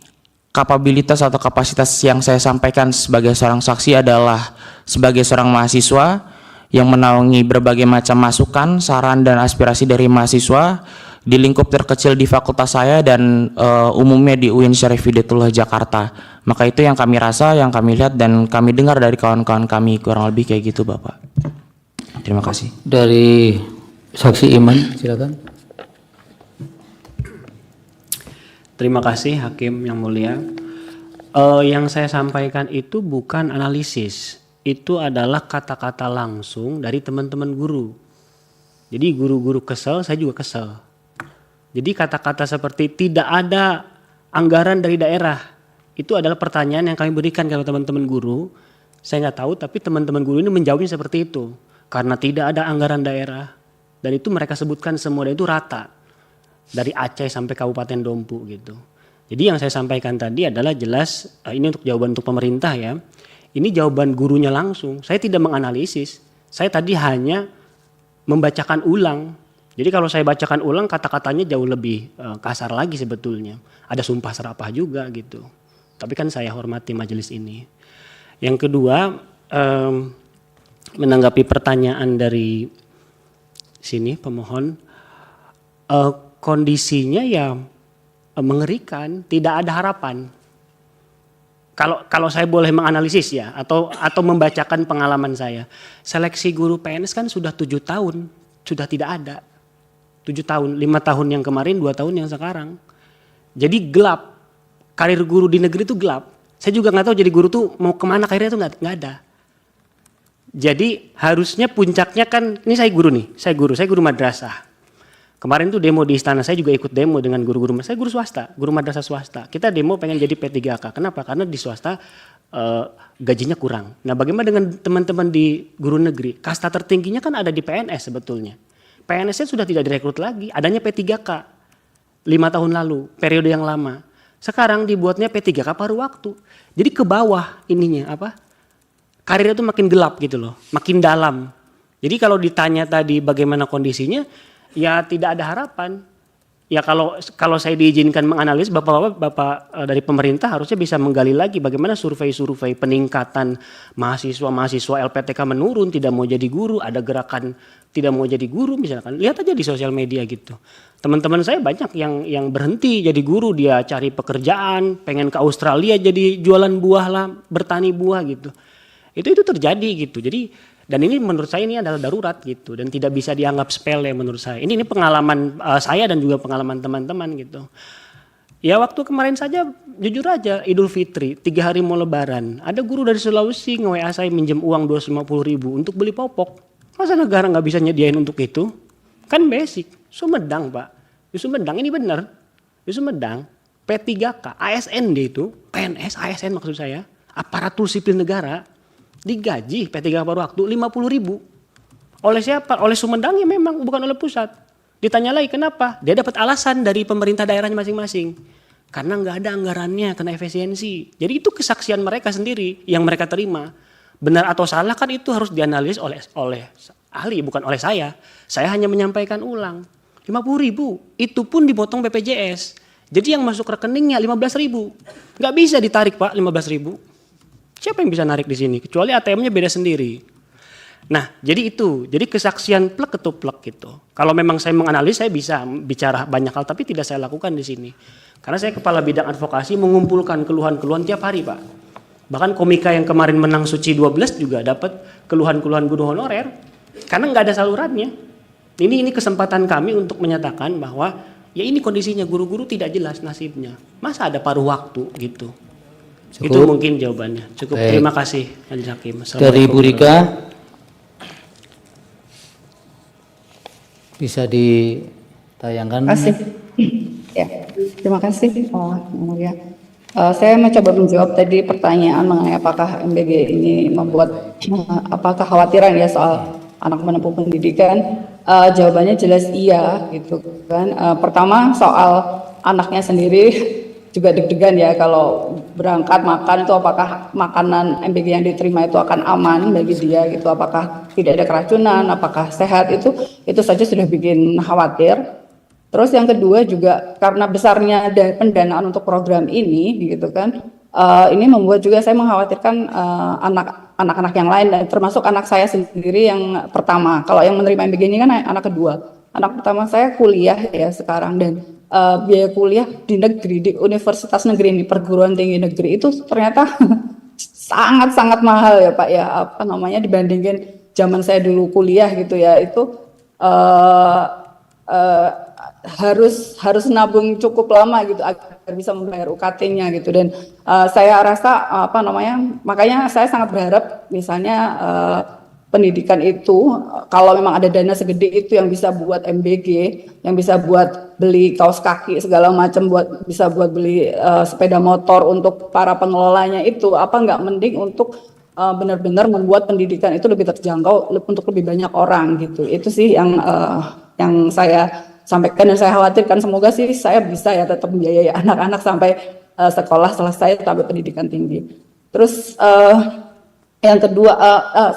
kapabilitas atau kapasitas yang saya sampaikan sebagai seorang saksi adalah sebagai seorang mahasiswa yang menaungi berbagai macam masukan, saran, dan aspirasi dari mahasiswa di lingkup terkecil di fakultas saya dan umumnya di UIN Syarif Hidayatullah Jakarta. Maka itu yang kami rasa, yang kami lihat, dan kami dengar dari kawan-kawan kami, kurang lebih kayak gitu, Bapak. Terima kasih.
Dari saksi Iman, silakan.
Terima kasih Hakim yang mulia. Yang saya sampaikan itu bukan analisis, itu adalah kata-kata langsung dari teman-teman guru. Jadi guru-guru kesel, saya juga kesel. Jadi kata-kata seperti tidak ada anggaran dari daerah, itu adalah pertanyaan yang kami berikan kepada teman-teman guru. Saya nggak tahu, tapi teman-teman guru ini menjawabnya seperti itu. Karena tidak ada anggaran daerah, dan itu mereka sebutkan semua, dan itu rata. Dari Aceh sampai Kabupaten Dompu gitu. Jadi yang saya sampaikan tadi adalah jelas, ini untuk jawaban untuk pemerintah ya. Ini jawaban gurunya langsung. Saya tidak menganalisis. Saya tadi hanya membacakan ulang. Jadi kalau saya bacakan ulang kata-katanya jauh lebih kasar lagi sebetulnya. Ada sumpah serapah juga gitu. Tapi kan saya hormati majelis ini. Yang kedua, menanggapi pertanyaan dari sini pemohon, kondisinya ya mengerikan, tidak ada harapan. Kalau saya boleh menganalisis ya, atau membacakan pengalaman saya, seleksi guru PNS kan sudah 7 tahun, sudah tidak ada. 7 tahun, 5 tahun yang kemarin, 2 tahun yang sekarang. Jadi gelap, karir guru di negeri itu gelap. Saya juga nggak tahu jadi guru tuh mau kemana karirnya tuh nggak ada. Jadi harusnya puncaknya kan, ini saya guru madrasah. Kemarin tuh demo di istana, saya juga ikut demo dengan guru-guru, saya guru swasta, guru madrasah swasta. Kita demo pengen jadi P3K, kenapa? Karena di swasta gajinya kurang. Nah bagaimana dengan teman-teman di guru negeri? Kasta tertingginya kan ada di PNS sebetulnya. PNS-nya sudah tidak direkrut lagi, adanya P3K 5 tahun lalu, periode yang lama. Sekarang dibuatnya P3K paruh waktu. Jadi ke bawah ininya apa? Karirnya tuh makin gelap gitu loh, makin dalam. Jadi kalau ditanya tadi bagaimana kondisinya, ya tidak ada harapan. Ya kalau saya diizinkan menganalisis, bapak dari pemerintah harusnya bisa menggali lagi bagaimana survei-survei peningkatan mahasiswa LPTK menurun, tidak mau jadi guru, ada gerakan tidak mau jadi guru misalkan. Lihat aja di sosial media gitu. Teman-teman saya banyak yang berhenti jadi guru, dia cari pekerjaan, pengen ke Australia jadi jualan buah lah, bertani buah gitu. Itu terjadi gitu. Jadi dan ini menurut saya ini adalah darurat gitu dan tidak bisa dianggap sepele menurut saya. Ini pengalaman saya dan juga pengalaman teman-teman gitu. Ya waktu kemarin saja jujur aja Idul Fitri 3 hari mau Lebaran, ada guru dari Sulawesi nge-WA saya minjem uang 250.000 untuk beli popok. Masa negara nggak bisa nyediain untuk itu? Kan basic. Sumedang Pak. Di Sumedang ini benar. Di Sumedang P3K ASN dia itu PNS ASN maksud saya aparatur sipil negara. Digaji P3K paruh waktu 50.000. Oleh siapa? Oleh Sumedang ya memang, bukan oleh pusat. Ditanya lagi kenapa? Dia dapat alasan dari pemerintah daerahnya masing-masing. Karena nggak ada anggarannya, kena efisiensi. Jadi itu kesaksian mereka sendiri yang mereka terima. Benar atau salah kan itu harus dianalisis oleh ahli, bukan oleh saya. Saya hanya menyampaikan ulang. 50.000, itu pun dipotong BPJS. Jadi yang masuk rekeningnya 15.000. Nggak bisa ditarik Pak 15.000. Siapa yang bisa narik di sini? Kecuali ATM-nya beda sendiri. Nah, jadi itu. Jadi kesaksian plek ketuplek gitu. Kalau memang saya menganalisis, saya bisa bicara banyak hal, tapi tidak saya lakukan di sini. Karena saya kepala bidang advokasi mengumpulkan keluhan-keluhan tiap hari, Pak. Bahkan komika yang kemarin menang Suci 12 juga dapat keluhan-keluhan guru honorer. Karena nggak ada salurannya. Ini kesempatan kami untuk menyatakan bahwa ya ini kondisinya guru-guru tidak jelas nasibnya. Masa ada paruh waktu gitu. Cukup. Itu mungkin jawabannya. Cukup. Baik. Terima kasih Majelis Hakim.
Dari Bu Rika bisa ditayangkan.
Terima kasih. Ya, terima kasih. Ya. Saya mencoba menjawab tadi pertanyaan mengenai apakah MBG ini membuat apakah kekhawatiran ya soal anak menempuh pendidikan. Jawabannya jelas iya gitu kan. Pertama soal anaknya sendiri juga deg-degan ya kalau berangkat makan itu apakah makanan MBG yang diterima itu akan aman bagi dia gitu, apakah tidak ada keracunan, apakah sehat, itu saja sudah bikin khawatir. Terus yang kedua juga karena besarnya pendanaan untuk program ini gitu kan, ini membuat juga saya mengkhawatirkan anak-anak yang lain, termasuk anak saya sendiri yang pertama. Kalau yang menerima MBG ini kan anak kedua. Anak pertama saya kuliah ya sekarang dan biaya kuliah di negeri, di universitas negeri, di perguruan tinggi negeri itu ternyata sangat-sangat mahal ya Pak ya, apa namanya dibandingin zaman saya dulu kuliah gitu ya, itu harus nabung cukup lama gitu agar bisa membayar UKT-nya gitu. Dan saya rasa apa namanya, makanya saya sangat berharap misalnya pendidikan itu kalau memang ada dana segede itu yang bisa buat MBG, yang bisa buat beli kaos kaki segala macam, bisa buat beli sepeda motor untuk para pengelolanya, itu apa nggak mending untuk benar-benar membuat pendidikan itu lebih terjangkau untuk lebih banyak orang gitu. Itu sih yang saya sampaikan dan saya khawatirkan. Semoga sih saya bisa ya tetap membiayai anak-anak sampai sekolah selesai sampai pendidikan tinggi. Terus yang kedua,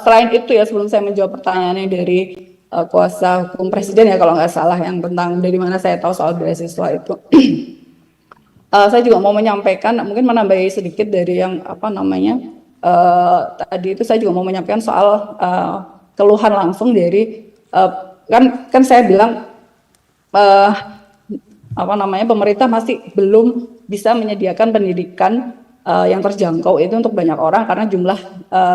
selain itu ya, sebelum saya menjawab pertanyaannya dari kuasa hukum presiden ya kalau nggak salah, yang tentang dari mana saya tahu soal beasiswa itu, saya juga mau menyampaikan, mungkin menambahi sedikit dari yang apa namanya tadi itu, saya juga mau menyampaikan soal keluhan langsung dari kan saya bilang apa namanya pemerintah masih belum bisa menyediakan pendidikan yang terjangkau itu untuk banyak orang karena jumlah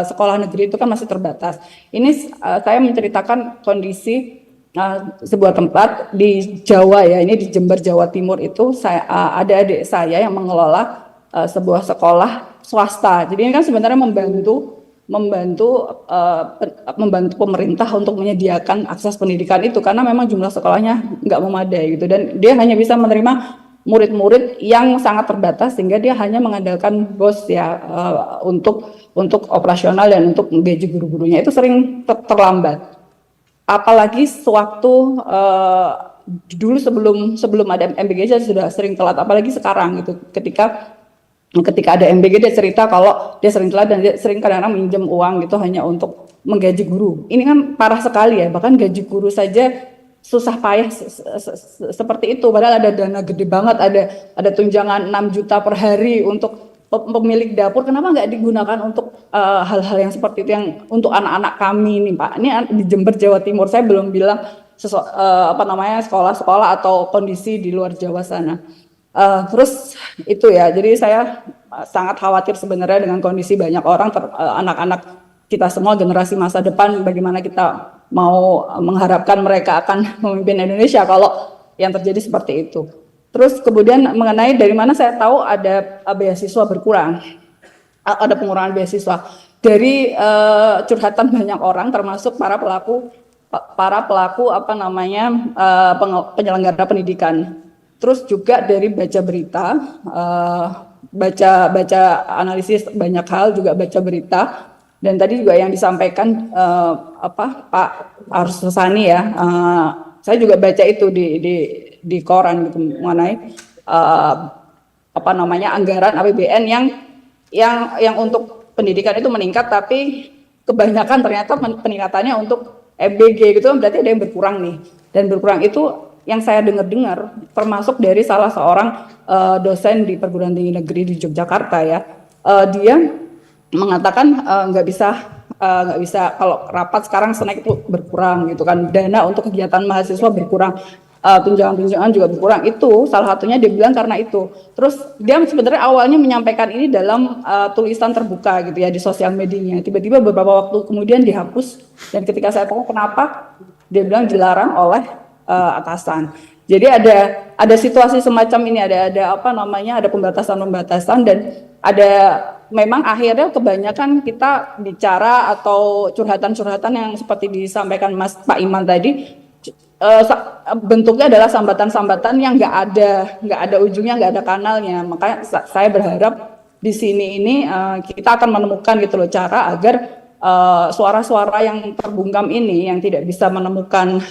sekolah negeri itu kan masih terbatas. Ini saya menceritakan kondisi sebuah tempat di Jawa ya, ini di Jember Jawa Timur itu ada adik saya yang mengelola sebuah sekolah swasta. Jadi ini kan sebenarnya membantu pemerintah untuk menyediakan akses pendidikan itu karena memang jumlah sekolahnya nggak memadai gitu, dan dia hanya bisa menerima murid-murid yang sangat terbatas sehingga dia hanya mengandalkan bos ya untuk operasional dan untuk gaji guru-gurunya itu sering terlambat. Apalagi sewaktu dulu sebelum ada MBG saya sudah sering telat, apalagi sekarang gitu. Ketika ada MBG dia cerita kalau dia sering telat dan dia sering kadang-kadang minjem uang gitu hanya untuk menggaji guru. Ini kan parah sekali ya, bahkan gaji guru saja susah payah seperti itu. Padahal ada dana gede banget, ada tunjangan 6 juta per hari untuk pemilik dapur. Kenapa nggak digunakan untuk hal-hal yang seperti itu, yang untuk anak-anak kami nih Pak? Ini di Jember, Jawa Timur. Saya belum bilang sekolah-sekolah atau kondisi di luar Jawa sana. Terus itu ya, jadi saya sangat khawatir sebenarnya dengan kondisi banyak orang, anak-anak kita semua, generasi masa depan, bagaimana kita mau mengharapkan mereka akan memimpin Indonesia kalau yang terjadi seperti itu. Terus kemudian mengenai dari mana saya tahu ada beasiswa berkurang, ada pengurangan beasiswa dari curhatan banyak orang, termasuk para pelaku penyelenggara pendidikan. Terus juga dari baca berita, baca analisis banyak hal, juga baca berita. Dan tadi juga yang disampaikan Pak Arsusani ya, saya juga baca itu di koran gitu, mengenai anggaran APBN yang untuk pendidikan itu meningkat, tapi kebanyakan ternyata peningkatannya untuk MBG gitu, berarti ada yang berkurang nih. Dan berkurang itu yang saya dengar termasuk dari salah seorang dosen di perguruan tinggi negeri di Yogyakarta ya, dia mengatakan nggak bisa kalau rapat sekarang snack itu berkurang gitu kan, dana untuk kegiatan mahasiswa berkurang, tunjangan juga berkurang. Itu salah satunya dia bilang karena itu. Terus dia sebenarnya awalnya menyampaikan ini dalam tulisan terbuka gitu ya di sosial medianya, tiba-tiba beberapa waktu kemudian dihapus, dan ketika saya tanya kenapa, dia bilang dilarang oleh atasan. Jadi ada situasi semacam ini, ada pembatasan dan ada memang akhirnya kebanyakan kita bicara atau curhatan-curhatan yang seperti disampaikan Pak Iman tadi, bentuknya adalah sambatan-sambatan yang nggak ada ujungnya, nggak ada kanalnya. Makanya saya berharap di sini ini kita akan menemukan gitu loh cara agar suara-suara yang terbungkam ini, yang tidak bisa menemukan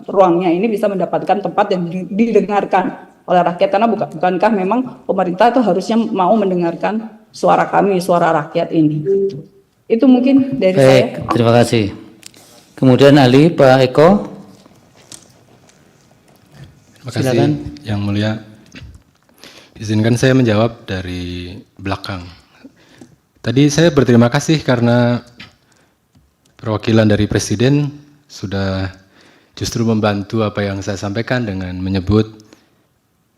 ruangnya ini, bisa mendapatkan tempat yang didengarkan oleh rakyat. Karena bukankah memang pemerintah itu harusnya mau mendengarkan suara kami, suara rakyat ini. Itu mungkin dari saya.
Terima kasih. Kemudian ahli Pak Eko.
Terima kasih. Silakan. Yang Mulia, izinkan saya menjawab dari belakang. Tadi saya berterima kasih karena perwakilan dari Presiden sudah justru membantu apa yang saya sampaikan dengan menyebut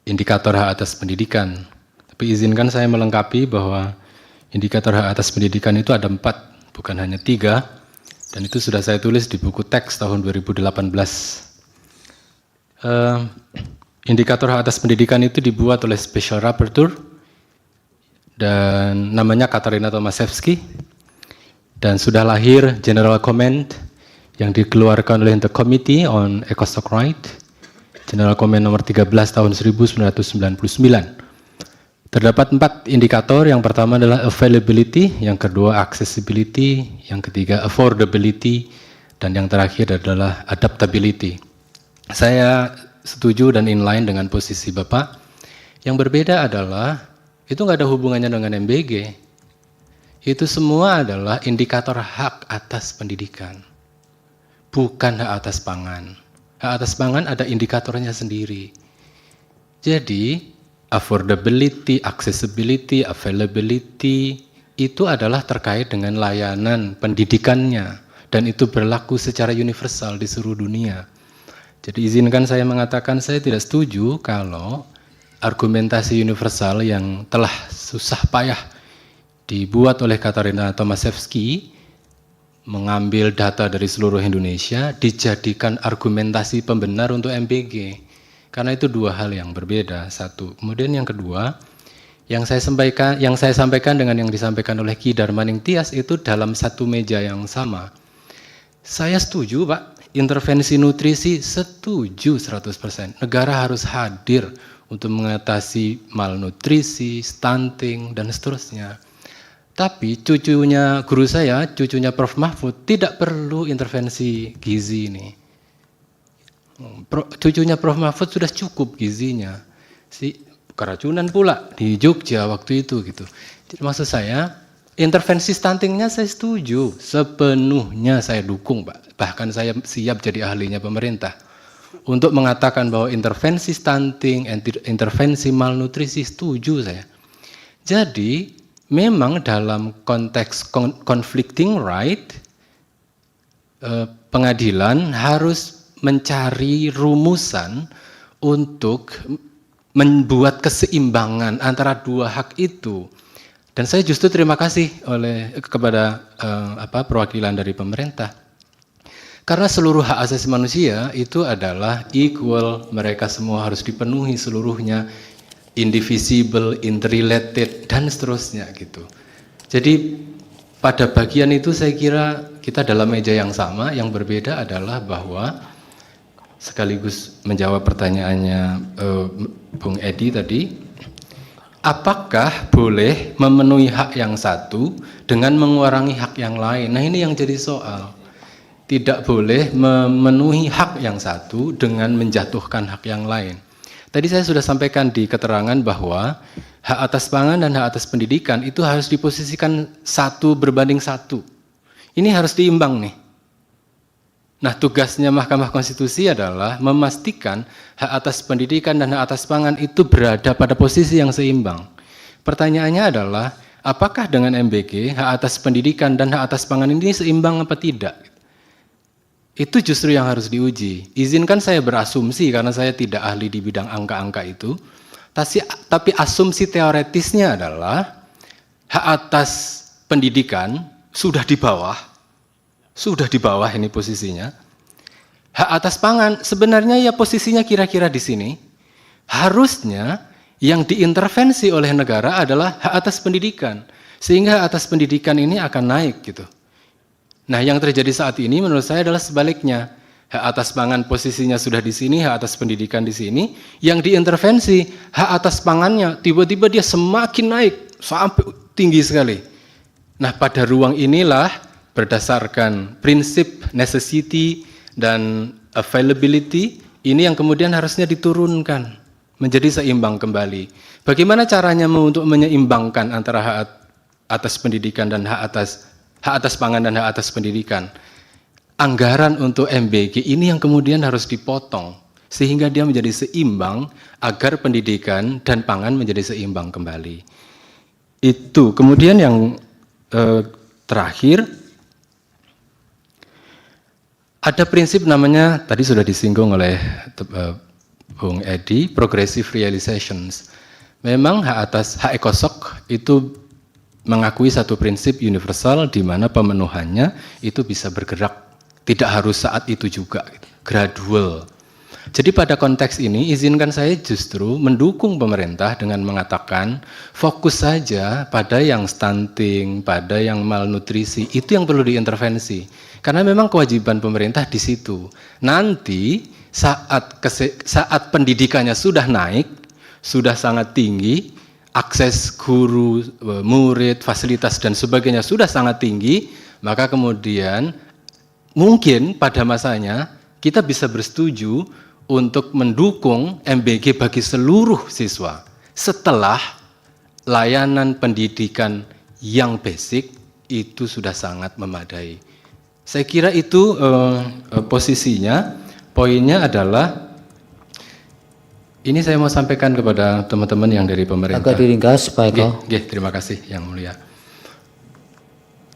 indikator hak atas pendidikan. Tapi izinkan saya melengkapi bahwa indikator hak atas pendidikan itu ada 4, bukan hanya 3, dan itu sudah saya tulis di buku teks tahun 2018. Indikator hak atas pendidikan itu dibuat oleh Special Rapporteur dan namanya Katarina Tomaszewski, dan sudah lahir General Comment yang dikeluarkan oleh The Committee on Ecostock Right, General Comment nomor 13 tahun 1999. Terdapat 4 indikator, yang pertama adalah availability, yang kedua accessibility, yang ketiga affordability, dan yang terakhir adalah adaptability. Saya setuju dan inline dengan posisi Bapak. Yang berbeda adalah, itu nggak ada hubungannya dengan MBG. Itu semua adalah indikator hak atas pendidikan, bukan hak atas pangan. Hak atas pangan ada indikatornya sendiri. Jadi, affordability, accessibility, availability itu adalah terkait dengan layanan pendidikannya, dan itu berlaku secara universal di seluruh dunia. Jadi izinkan saya mengatakan saya tidak setuju kalau argumentasi universal yang telah susah payah dibuat oleh Katarina Tomaszewski mengambil data dari seluruh Indonesia dijadikan argumentasi pembenar untuk MBG. Karena itu 2 hal yang berbeda, satu. Kemudian yang kedua, yang saya sampaikan dengan yang disampaikan oleh Ki Darmaning Tias itu dalam satu meja yang sama. Saya setuju Pak, intervensi nutrisi setuju 100%. Negara harus hadir untuk mengatasi malnutrisi, stunting, dan seterusnya. Tapi cucunya guru saya, cucunya Prof. Mahfud tidak perlu intervensi gizi ini. Cucunya Prof. Mahfud sudah cukup gizinya. Keracunan pula di Jogja waktu itu gitu. Jadi maksud saya, intervensi stuntingnya saya setuju, sepenuhnya saya dukung, Pak. Bahkan saya siap jadi ahlinya pemerintah untuk mengatakan bahwa intervensi stunting, intervensi malnutrisi setuju saya. Jadi memang dalam konteks conflicting right, pengadilan harus mencari rumusan untuk membuat keseimbangan antara dua hak itu. Dan saya justru terima kasih kepada perwakilan dari pemerintah. Karena seluruh hak asasi manusia itu adalah equal, mereka semua harus dipenuhi seluruhnya, indivisible, interrelated, dan seterusnya gitu. Jadi pada bagian itu saya kira kita dalam meja yang sama, yang berbeda adalah bahwa sekaligus menjawab pertanyaannya Bung Edi tadi, apakah boleh memenuhi hak yang satu dengan mengurangi hak yang lain? Nah ini yang jadi soal. Tidak boleh memenuhi hak yang satu dengan menjatuhkan hak yang lain. Tadi saya sudah sampaikan di keterangan bahwa hak atas pangan dan hak atas pendidikan itu harus diposisikan 1:1. Ini harus diimbang nih. Nah, tugasnya Mahkamah Konstitusi adalah memastikan hak atas pendidikan dan hak atas pangan itu berada pada posisi yang seimbang. Pertanyaannya adalah, apakah dengan MBG hak atas pendidikan dan hak atas pangan ini seimbang apa tidak? Itu justru yang harus diuji. Izinkan saya berasumsi karena saya tidak ahli di bidang angka-angka itu, tapi asumsi teoretisnya adalah hak atas pendidikan sudah di bawah ini posisinya. Hak atas pangan sebenarnya ya posisinya kira-kira di sini. Harusnya yang diintervensi oleh negara adalah hak atas pendidikan, sehingga hak atas pendidikan ini akan naik gitu. Nah, yang terjadi saat ini menurut saya adalah sebaliknya. Hak atas pangan posisinya sudah di sini, hak atas pendidikan di sini. Yang diintervensi hak atas pangannya tiba-tiba dia semakin naik sampai tinggi sekali. Nah, pada ruang inilah berdasarkan prinsip necessity dan availability ini yang kemudian harusnya diturunkan menjadi seimbang kembali. Bagaimana caranya untuk menyeimbangkan antara hak atas pendidikan dan hak atas pangan dan hak atas pendidikan? Anggaran untuk MBG ini yang kemudian harus dipotong sehingga dia menjadi seimbang agar pendidikan dan pangan menjadi seimbang kembali. Itu kemudian yang terakhir, ada prinsip namanya, tadi sudah disinggung oleh Bung Edi, progressive realizations. Memang hak ECOSOC itu mengakui satu prinsip universal di mana pemenuhannya itu bisa bergerak, tidak harus saat itu juga, gradual. Jadi pada konteks ini izinkan saya justru mendukung pemerintah dengan mengatakan fokus saja pada yang stunting, pada yang malnutrisi, itu yang perlu diintervensi. Karena memang kewajiban pemerintah di situ. Nanti saat pendidikannya sudah naik, sudah sangat tinggi, akses guru, murid, fasilitas dan sebagainya sudah sangat tinggi, maka kemudian mungkin pada masanya kita bisa bersetuju untuk mendukung MBG bagi seluruh siswa setelah layanan pendidikan yang basic itu sudah sangat memadai. Saya kira itu posisinya. Poinnya adalah, ini saya mau sampaikan kepada teman-teman yang dari pemerintah.
Agak diringkas, Pak Eko.
Terima kasih Yang Mulia.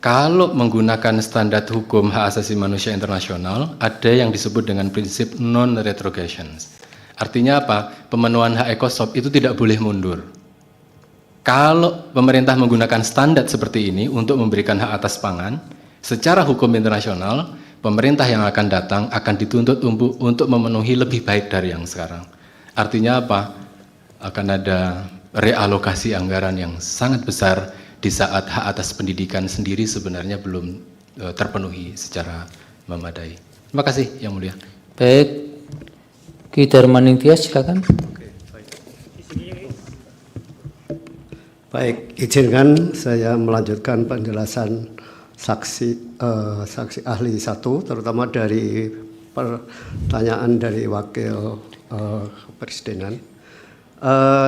Kalau menggunakan standar hukum hak asasi manusia internasional, ada yang disebut dengan prinsip non-retrogression. Artinya apa? Pemenuhan hak ECOSOC itu tidak boleh mundur. Kalau pemerintah menggunakan standar seperti ini untuk memberikan hak atas pangan, secara hukum internasional, pemerintah yang akan datang akan dituntut untuk memenuhi lebih baik dari yang sekarang. Artinya apa? Akan ada realokasi anggaran yang sangat besar di saat hak atas pendidikan sendiri sebenarnya belum terpenuhi secara memadai. Terima kasih Yang Mulia.
Baik, Ki Darmaning Tias silakan.
Baik, izinkan saya melanjutkan penjelasan saksi ahli satu, terutama dari pertanyaan dari Wakil Presidenan.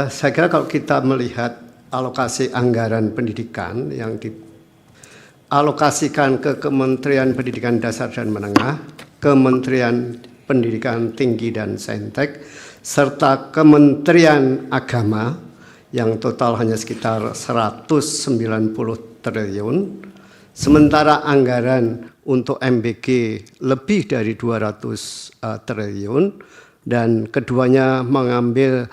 Saya kira kalau kita melihat alokasi anggaran pendidikan yang dialokasikan ke Kementerian Pendidikan Dasar dan Menengah, Kementerian Pendidikan Tinggi dan Saintek, serta Kementerian Agama yang total hanya sekitar 190 triliun, sementara anggaran untuk MBG lebih dari 200 triliun, dan keduanya mengambil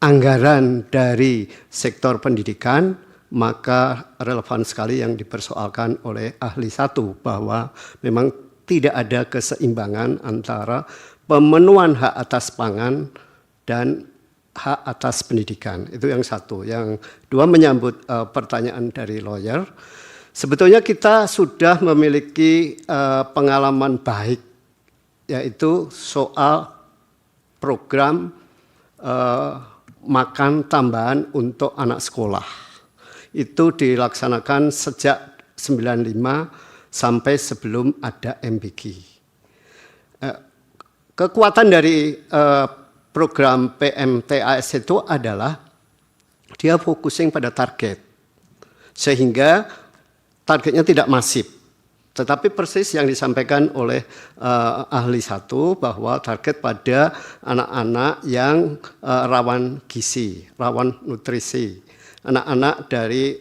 anggaran dari sektor pendidikan, maka relevan sekali yang dipersoalkan oleh ahli 1 bahwa memang tidak ada keseimbangan antara pemenuhan hak atas pangan dan hak atas pendidikan. Itu yang satu. Yang dua, menyambut pertanyaan dari lawyer. Sebetulnya kita sudah memiliki pengalaman baik, yaitu soal program makan tambahan untuk anak sekolah. Itu dilaksanakan sejak 95 sampai sebelum ada MBG. Kekuatan dari program PMTAS itu adalah dia focusing pada target, sehingga targetnya tidak masif. Tetapi persis yang disampaikan oleh ahli 1 bahwa target pada anak-anak yang rawan gizi, rawan nutrisi, anak-anak dari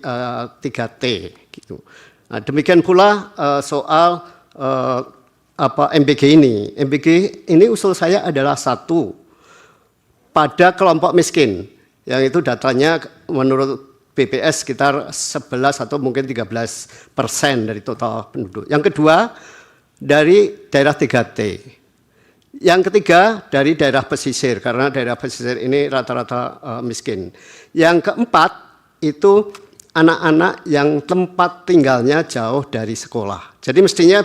3T gitu. Nah, demikian pula soal MBG ini. MBG ini usul saya adalah 1 pada kelompok miskin, yang itu datanya menurut BPS sekitar 11 atau mungkin 13% dari total penduduk. Yang kedua, dari daerah 3T. Yang ketiga, dari daerah pesisir, karena daerah pesisir ini rata-rata miskin. Yang keempat, itu anak-anak yang tempat tinggalnya jauh dari sekolah. Jadi mestinya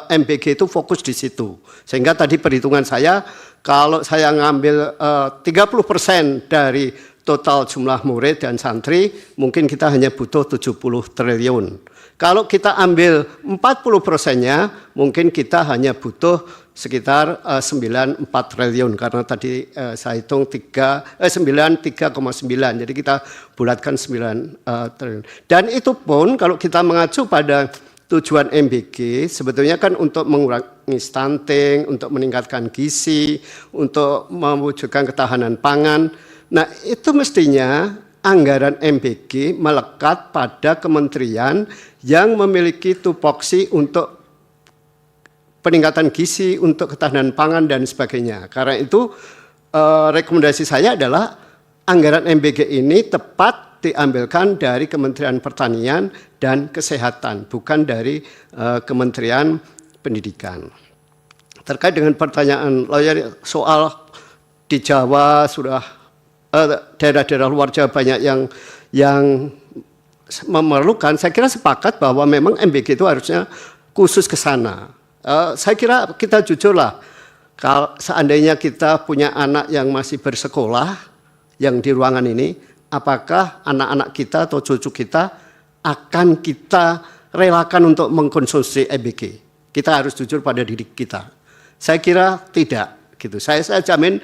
MBG itu fokus di situ. Sehingga tadi perhitungan saya, kalau saya ngambil 30% dari total jumlah murid dan santri, mungkin kita hanya butuh 70 triliun. Kalau kita ambil 40%-nya, mungkin kita hanya butuh sekitar 94 triliun, karena tadi saya hitung 93,9, jadi kita bulatkan 9 triliun. Dan itu pun kalau kita mengacu pada tujuan MBG, sebetulnya kan untuk mengurangi stunting, untuk meningkatkan gizi, untuk mewujudkan ketahanan pangan. Nah, itu mestinya anggaran MBG melekat pada kementerian yang memiliki tupoksi untuk peningkatan gizi, untuk ketahanan pangan, dan sebagainya. Karena itu rekomendasi saya adalah anggaran MBG ini tepat diambilkan dari Kementerian Pertanian dan Kesehatan, bukan dari Kementerian Pendidikan. Terkait dengan pertanyaan lawyer soal di Jawa sudah daerah-daerah luar Jawa banyak yang memerlukan, saya kira sepakat bahwa memang MBG itu harusnya khusus ke sana. Saya kira kita jujurlah, kalau seandainya kita punya anak yang masih bersekolah yang di ruangan ini, apakah anak-anak kita atau cucu kita akan kita relakan untuk mengkonsumsi MBG? Kita harus jujur pada diri kita. Saya kira tidak gitu. Saya jamin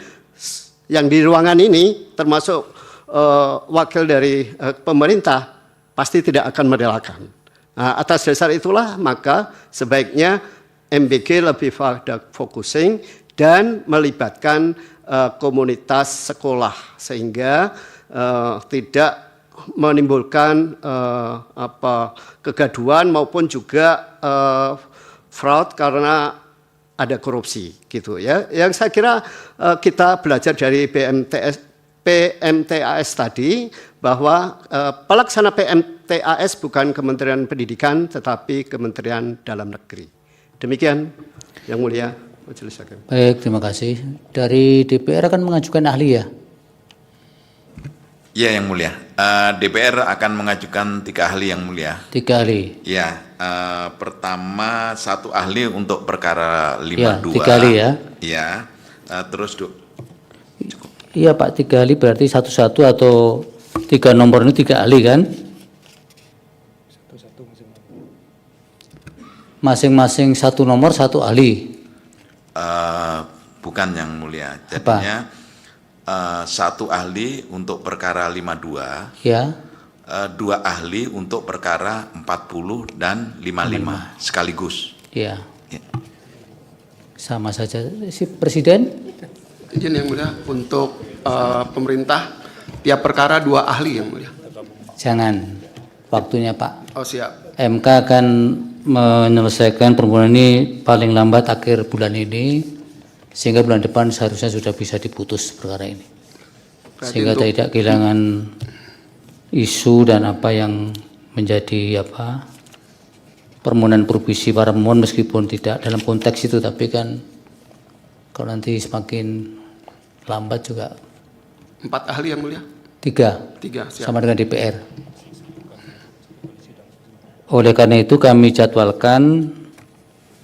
yang di ruangan ini termasuk wakil dari pemerintah pasti tidak akan merelakan. Nah, atas dasar itulah maka sebaiknya MBG lebih pada focusing dan melibatkan komunitas sekolah sehingga tidak menimbulkan kegaduhan maupun juga fraud karena ada korupsi gitu ya. Yang saya kira kita belajar dari PMTAS tadi bahwa pelaksana PMTAS bukan Kementerian Pendidikan tetapi Kementerian Dalam Negeri. Demikian Yang Mulia Majelis Hakim.
Baik, terima kasih. Dari DPR akan mengajukan ahli ya?
Ya, Yang Mulia. DPR akan mengajukan 3 ahli, Yang Mulia. 3 ahli. Ya, pertama 1 ahli untuk perkara 52. Ya, 3 ahli ya. Ya, terus iya Pak,
3 ahli berarti satu-satu atau 3 nomor ini 3 ahli kan? Masing-masing 1 nomor 1 ahli.
Bukan Yang Mulia. Jadinya satu ahli untuk perkara 52,
Ya.
2 ahli untuk perkara 40 dan 55 sekaligus.
Ya. Sama saja. Si Presiden?
Izin Yang Mulia, untuk pemerintah tiap perkara 2 ahli Yang Mulia.
Jangan. Waktunya Pak.
Oh siap.
MK akan menyelesaikan permohonan ini paling lambat akhir bulan ini, sehingga bulan depan seharusnya sudah bisa diputus perkara ini. Sehingga tidak kehilangan isu dan apa yang menjadi permohonan provisi para pemohon, meskipun tidak dalam konteks itu, tapi kan kalau nanti semakin lambat juga.
4 ahli Yang Mulia.
3
siap.
sama dengan DPR. Oleh karena itu kami jadwalkan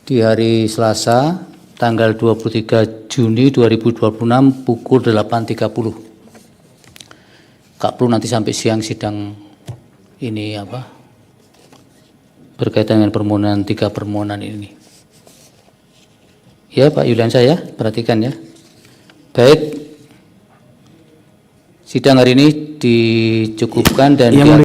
di hari Selasa tanggal 23 Juni 2026 pukul 8.30. Kak perlu nanti sampai siang sidang ini berkaitan dengan permohonan 3 permohonan ini. Ya Pak Yuliansa ya, perhatikan ya. Baik, sidang hari ini dicukupkan dan